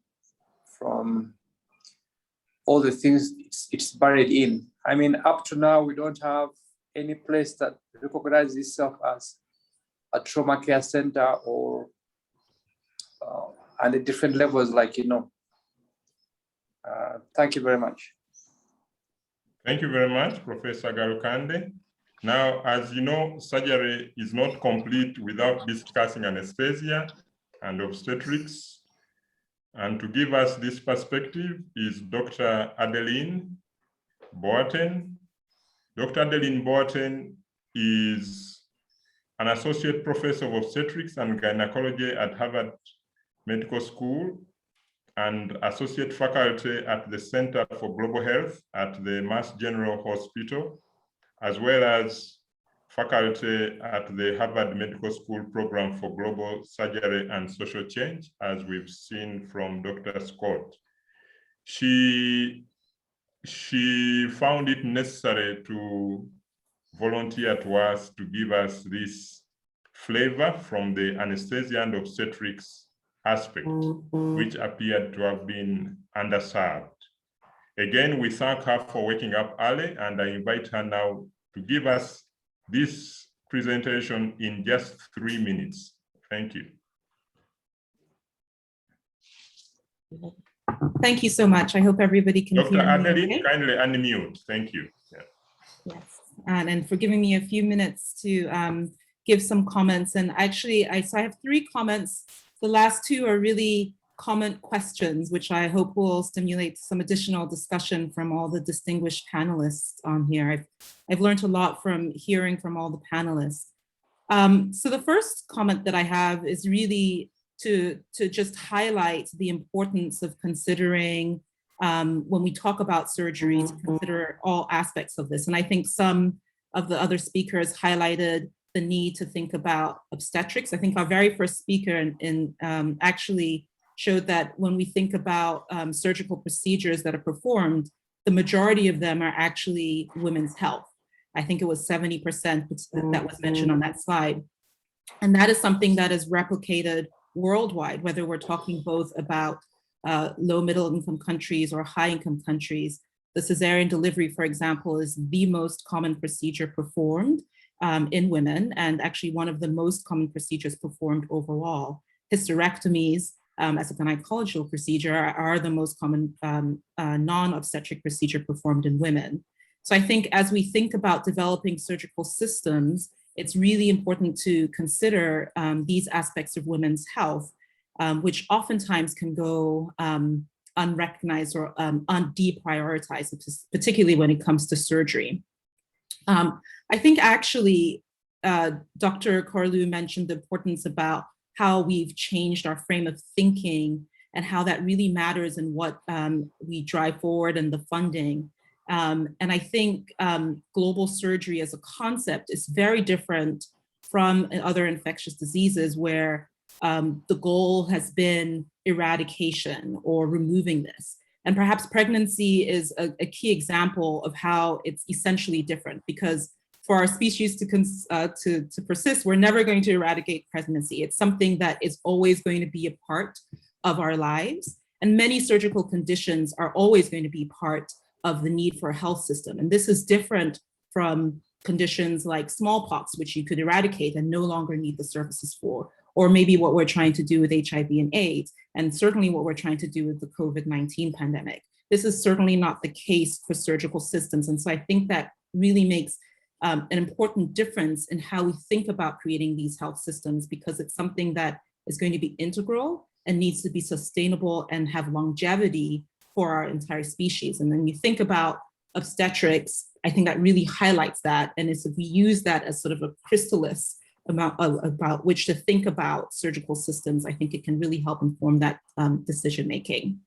all the things it's buried in. I mean, up to now, we don't have any place that recognizes itself as a trauma care center or and at different levels, like, you know. Thank you very much. Thank you very much, Professor Galukande. Now, as you know, surgery is not complete without discussing anesthesia and obstetrics. And to give us this perspective is Dr. Adeline Boateng. Dr. Adeline Boateng is an associate professor of obstetrics and gynecology at Harvard Medical School and associate faculty at the Center for Global Health at the Mass General Hospital, as well as faculty at the Harvard Medical School Program for Global Surgery and Social Change, as we've seen from Dr. Scott. She she found it necessary to volunteer to us to give us this flavor from the anesthesia and obstetrics aspect, which appeared to have been underserved. Again, we thank her for waking up early, and I invite her now to give us this presentation in just 3 minutes. Thank you. Thank you so much. I hope everybody can Dr. hear me. Adeline, Okay? kindly unmute. Thank you. Yeah. Yes, and for giving me a few minutes to give some comments. And actually, so I have 3 comments. The last 2 are really comment questions, which I hope will stimulate some additional discussion from all the distinguished panelists on here. I've learned a lot from hearing from all the panelists. So the first comment that I have is really to just highlight the importance of considering when we talk about surgery, to consider all aspects of this. And I think some of the other speakers highlighted the need to think about obstetrics. I think our very first speaker actually showed that when we think about surgical procedures that are performed, the majority of them are actually women's health. I think it was 70% that was mentioned on that slide. And that is something that is replicated worldwide, whether we're talking both about low middle income countries or high income countries. The cesarean delivery, for example, is the most common procedure performed in women, and actually one of the most common procedures performed overall. Hysterectomies as a gynecological procedure are the most common non-obstetric procedure performed in women. So I think as we think about developing surgical systems, it's really important to consider these aspects of women's health, which oftentimes can go unrecognized or deprioritized, particularly when it comes to surgery. I think actually Dr. Korlu mentioned the importance about how we've changed our frame of thinking and how that really matters in what we drive forward and the funding. And I think global surgery as a concept is very different from other infectious diseases where the goal has been eradication or removing this. And perhaps pregnancy is a key example of how it's essentially different, because for our species to persist, we're never going to eradicate pregnancy. It's something that is always going to be a part of our lives. And many surgical conditions are always going to be part of the need for a health system. And this is different from conditions like smallpox, which you could eradicate and no longer need the services for, or maybe what we're trying to do with HIV and AIDS, and certainly what we're trying to do with the COVID-19 pandemic. This is certainly not the case for surgical systems. And so I think that really makes an important difference in how we think about creating these health systems, because it's something that is going to be integral and needs to be sustainable and have longevity for our entire species. And then you think about obstetrics, I think that really highlights that. And if we use that as sort of a crystallis about which to think about surgical systems, I think it can really help inform that decision-making.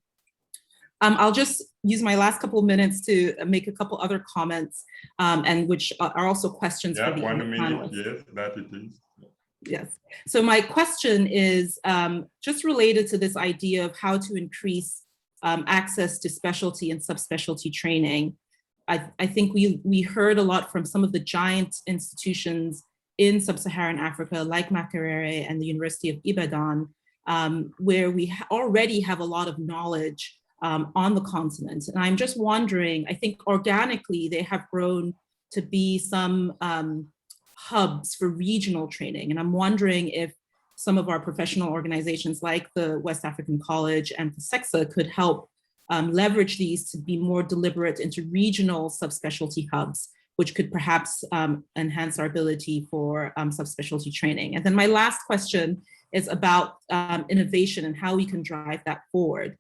I'll just use my last couple of minutes to make a couple other comments, and which are also questions for the 1 minute, panelists. yes, that it is. Yes. So my question is just related to this idea of how to increase access to specialty and subspecialty training. I think we heard a lot from some of the giant institutions in sub-Saharan Africa, like Makerere and the University of Ibadan, where we already have a lot of knowledge on the continent. And I'm just wondering, I think organically they have grown to be some hubs for regional training. And I'm wondering if some of our professional organizations like the West African College and COSECSA could help leverage these to be more deliberate into regional subspecialty hubs, which could perhaps enhance our ability for subspecialty training. And then my last question is about innovation and how we can drive that forward.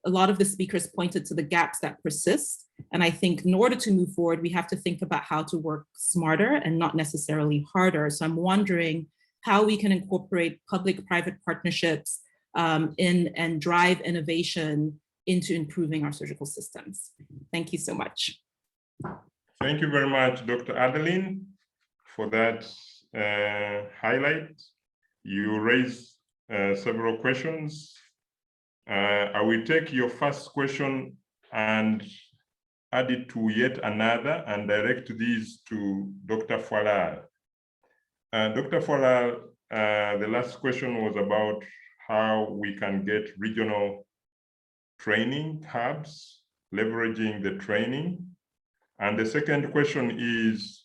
A lot of the speakers pointed to the gaps that persist. And I think in order to move forward, we have to think about how to work smarter and not necessarily harder. So I'm wondering how we can incorporate public-private partnerships and drive innovation into improving our surgical systems. Thank you so much. Thank you very much, Dr. Adeline, for that highlight. You raised several questions. I will take your first question and add it to yet another and direct these to Dr. Falal. Dr. Falal, the last question was about how we can get regional training hubs, leveraging the training. And the second question is,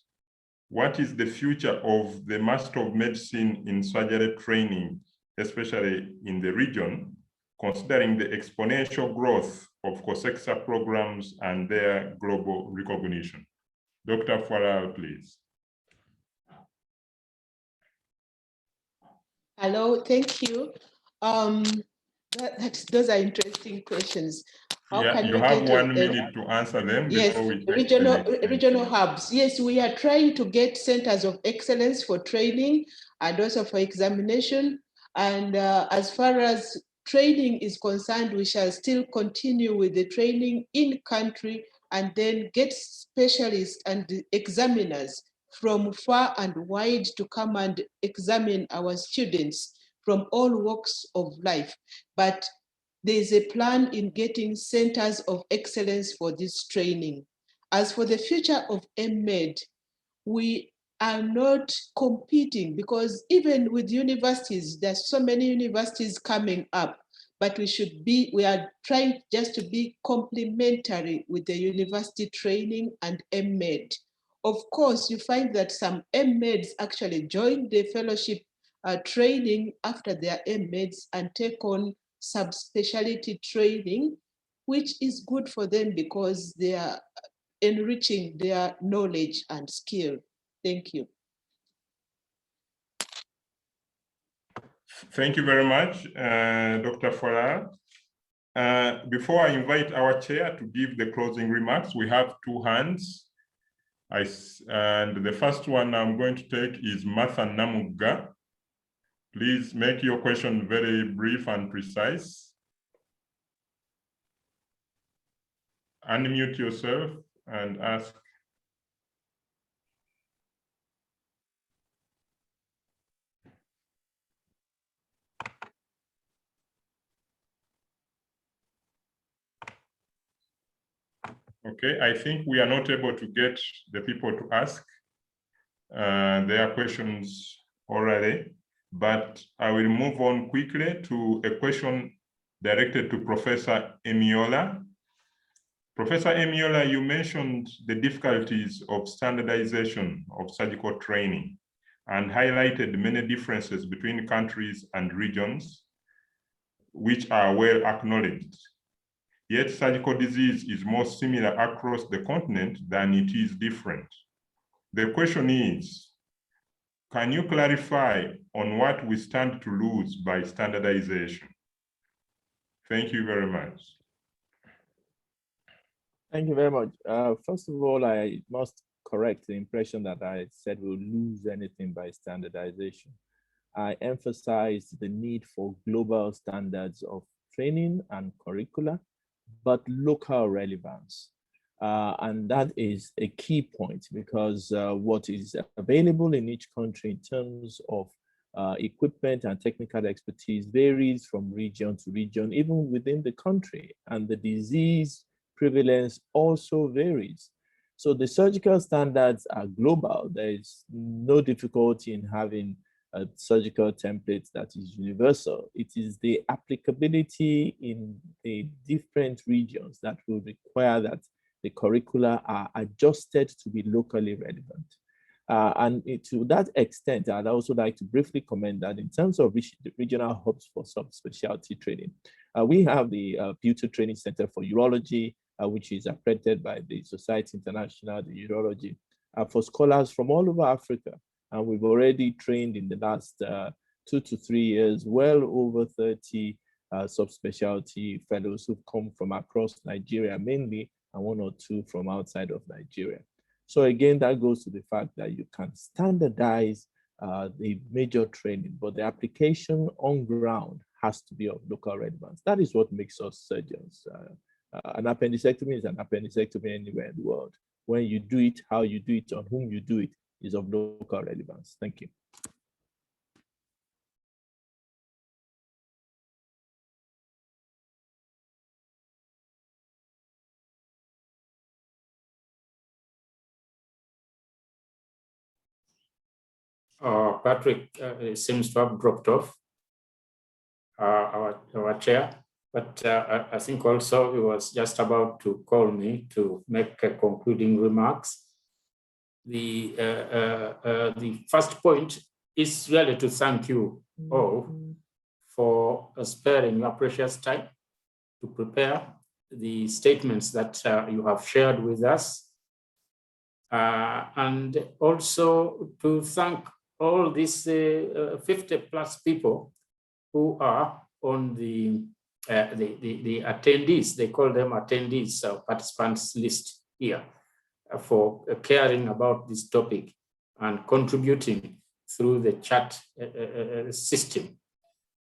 what is the future of the Master of Medicine in Surgery training, especially in the region, considering the exponential growth of COSECSA programs and their global recognition? Dr. Falal, please. Hello, thank you. Those are interesting questions. How Yeah, can you we have get 1 minute to answer them yes, before we take the next regional hubs. Yes, we are trying to get centers of excellence for training and also for examination. And as far as training is concerned, we shall still continue with the training in country and then get specialists and examiners from far and wide to come and examine our students from all walks of life. But there's a plan in getting centers of excellence for this training. As for the future of MED, we are not competing because even with universities, there's so many universities coming up, but we are trying just to be complementary with the university training and MED. Of course, you find that some MEDs actually join the fellowship training after their MEDs and take on subspecialty training, which is good for them because they are enriching their knowledge and skill. Thank you. Thank you very much, Dr. Falal. Before I invite our chair to give the closing remarks, we have two hands. And the first one I'm going to take is Martha Namuga. Please make your question very brief and precise. Unmute yourself and ask. Okay, I think we are not able to get the people to ask their questions already, but I will move on quickly to a question directed to Professor Emiola. Professor Emiola, you mentioned the difficulties of standardization of surgical training and highlighted many differences between countries and regions, which are well acknowledged. Yet surgical disease is more similar across the continent than it is different. The question is, can you clarify on what we stand to lose by standardization? Thank you very much. Thank you very much. First of all, I must correct the impression that I said we'll lose anything by standardization. I emphasized the need for global standards of training and curricula, but local relevance. And that is a key point because what is available in each country in terms of equipment and technical expertise varies from region to region, even within the country, and the disease prevalence also varies. So the surgical standards are global. There is no difficulty in having a surgical template that is universal. It is the applicability in the different regions that will require that the curricula are adjusted to be locally relevant. And to that extent, I'd also like to briefly comment that in terms of regional hubs for subspecialty training, we have the Beauty Training Center for Urology, which is accredited by the Society International of Urology for scholars from all over Africa. And we've already trained in the last 2 to 3 years, well over 30 subspecialty fellows who've come from across Nigeria mainly, and 1 or 2 from outside of Nigeria. So again, that goes to the fact that you can standardize the major training, but the application on ground has to be of local relevance. That is what makes us surgeons. An appendectomy is an appendectomy anywhere in the world. When you do it, how you do it, on whom you do it is of local relevance. Thank you. Patrick seems to have dropped off, our chair, but I think also he was just about to call me to make concluding remarks. The first point is really to thank you all for sparing your precious time to prepare the statements that you have shared with us. And also to thank all these 50 plus people who are on the attendees, they call them attendees, participants list here, for caring about this topic and contributing through the chat system.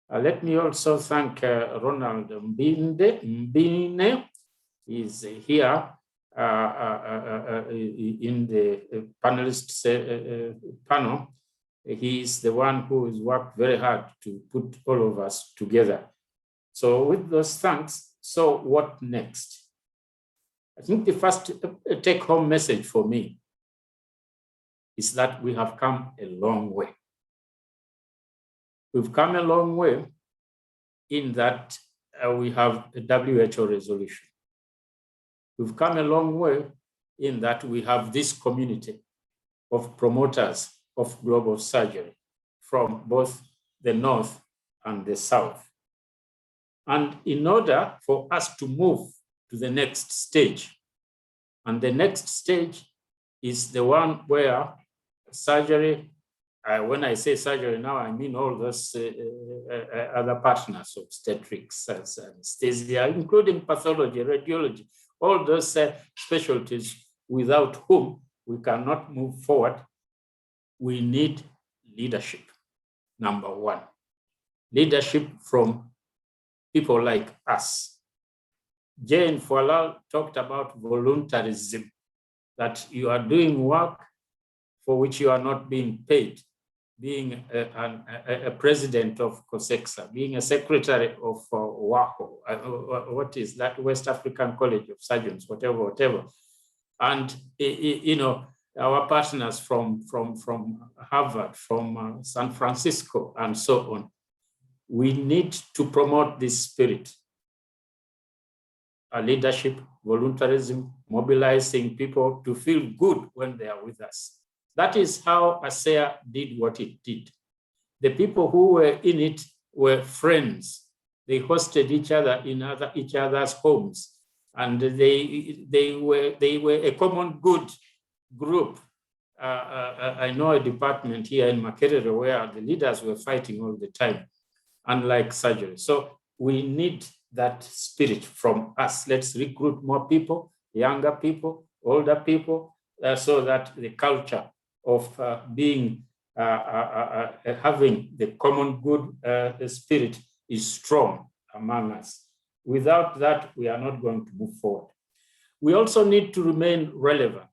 Let me also thank Ronald Mbine. He's here in the panelists panel. He is the one who has worked very hard to put all of us together. So with those thanks, so what next? I think the first take-home message for me is that we have come a long way. We've come a long way in that we have a WHO resolution. We've come a long way in that we have this community of promoters of global surgery from both the North and the South. And in order for us to move to the next stage, and the next stage is the one where surgery, when I say surgery now, I mean all those other partners, obstetrics, anesthesia, including pathology, radiology, all those specialties without whom we cannot move forward. We need leadership, number one. Leadership from people like us. Jane Fualal talked about voluntarism, that you are doing work for which you are not being paid, being a president of COSECSA, being a secretary of WAHO, what is that, West African College of Surgeons, whatever. And, you know, our partners from Harvard, from San Francisco, and so on. We need to promote this spirit. Leadership, voluntarism, mobilizing people to feel good when they are with us. That is how ASEA did what it did. The people who were in it were friends. They hosted each other in each other's homes, and they were a common good group. I know a department here in Makerere where the leaders were fighting all the time, unlike surgery. So we need that spirit from us. Let's recruit more people, younger people, older people, so that the culture of having the common good spirit is strong among us. Without that, we are not going to move forward. We also need to remain relevant.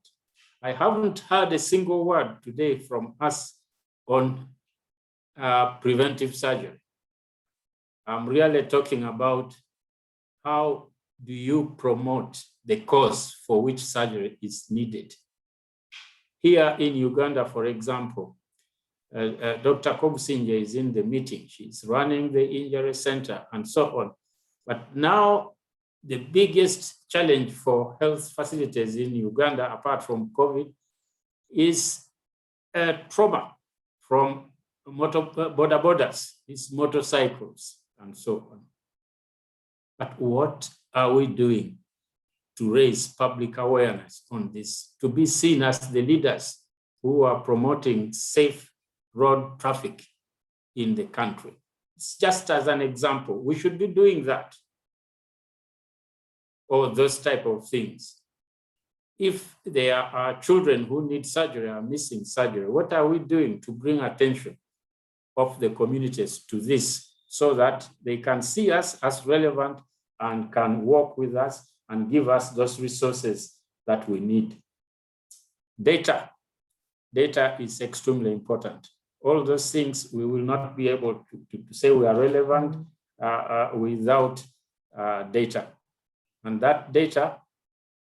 I haven't heard a single word today from us on preventive surgery. I'm really talking about how do you promote the cause for which surgery is needed. Here in Uganda, for example, Dr. Kobusinje is in the meeting. She's running the injury center and so on. But now the biggest challenge for health facilities in Uganda, apart from COVID, is trauma from border borders, these motorcycles and so on. But what are we doing to raise public awareness on this, to be seen as the leaders who are promoting safe road traffic in the country? It's just as an example, we should be doing that, or those type of things. If there are children who need surgery, are missing surgery, what are we doing to bring attention of the communities to this, so that they can see us as relevant and can work with us and give us those resources that we need? Data is extremely important. All those things, we will not be able to say we are relevant without data. And that data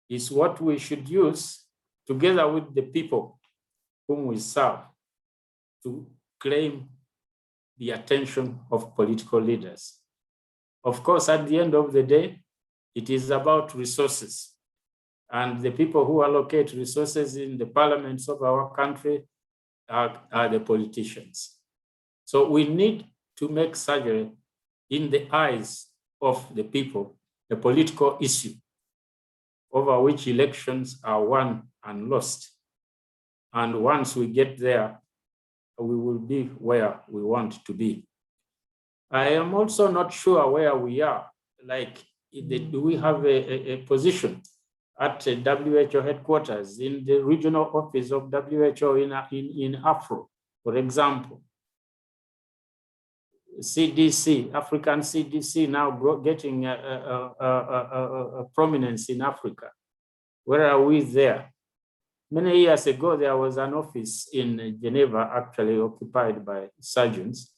is what we should use together with the people whom we serve to claim the attention of political leaders. Of course, at the end of the day, it is about resources. And the people who allocate resources in the parliaments of our country are the politicians. So we need to make surgery in the eyes of the people, a political issue over which elections are won and lost. And once we get there, we will be where we want to be. I am also not sure where we are. Like, do we have a position at WHO headquarters, in the regional office of WHO in Afro, for example? CDC, African CDC now getting a prominence in Africa. Where are we there? Many years ago, there was an office in Geneva actually occupied by surgeons,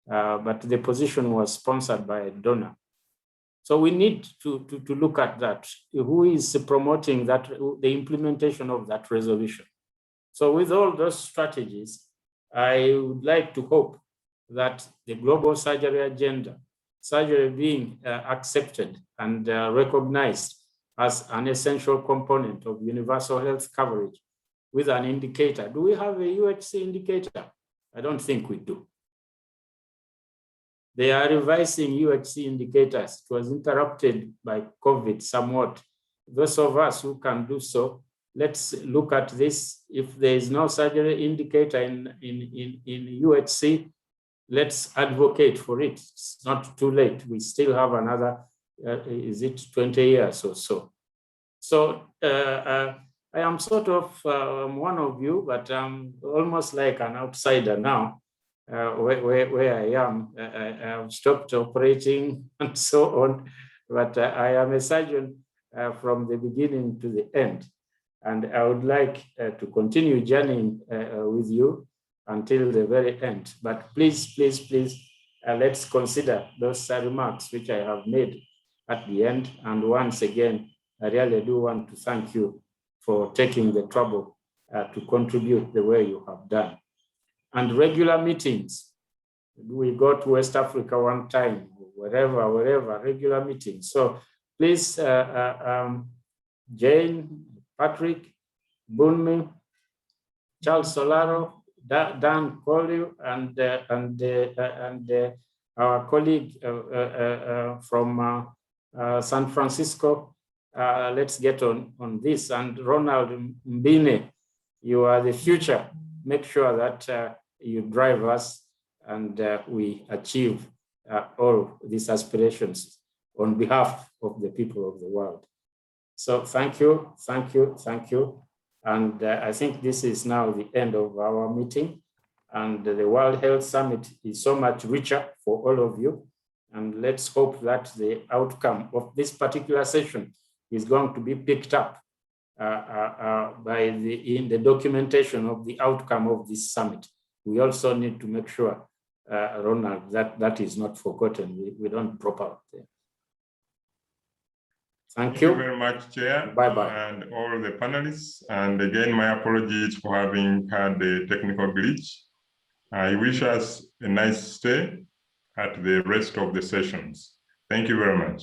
but the position was sponsored by a donor. So we need to look at that. Who is promoting that, the implementation of that resolution? So with all those strategies, I would like to hope that the global surgery agenda, surgery being accepted and recognized as an essential component of universal health coverage with an indicator. Do we have a UHC indicator? I don't think we do. They are revising UHC indicators. It was interrupted by COVID somewhat. Those of us who can do so, let's look at this. If there is no surgery indicator in UHC, let's advocate for it. It's not too late. We still have another, is it 20 years or so? So I am sort of one of you, but I'm almost like an outsider now. Where I am, I have stopped operating and so on, but I am a surgeon from the beginning to the end. And I would like to continue journeying with you until the very end. But please, please, please, let's consider those remarks which I have made at the end. And once again, I really do want to thank you for taking the trouble to contribute the way you have done. And regular meetings. We go to West Africa one time, wherever, regular meetings. So please, Jane, Patrick, Bunmi, Charles Solaro, Dan Collier, and our colleague from San Francisco. Let's get on this. And Ronald Mbine, you are the future. Make sure that you drive us and we achieve all these aspirations on behalf of the people of the world. So thank you, thank you, thank you. And I think this is now the end of our meeting. And the World Health Summit is so much richer for all of you. And let's hope that the outcome of this particular session is going to be picked up in the documentation of the outcome of this summit. We also need to make sure, Ronald, that is not forgotten. We don't drop out there. Thank you very much, Chair. Bye-bye. And all the panelists. And again, my apologies for having had the technical glitch. I wish us a nice stay at the rest of the sessions. Thank you very much.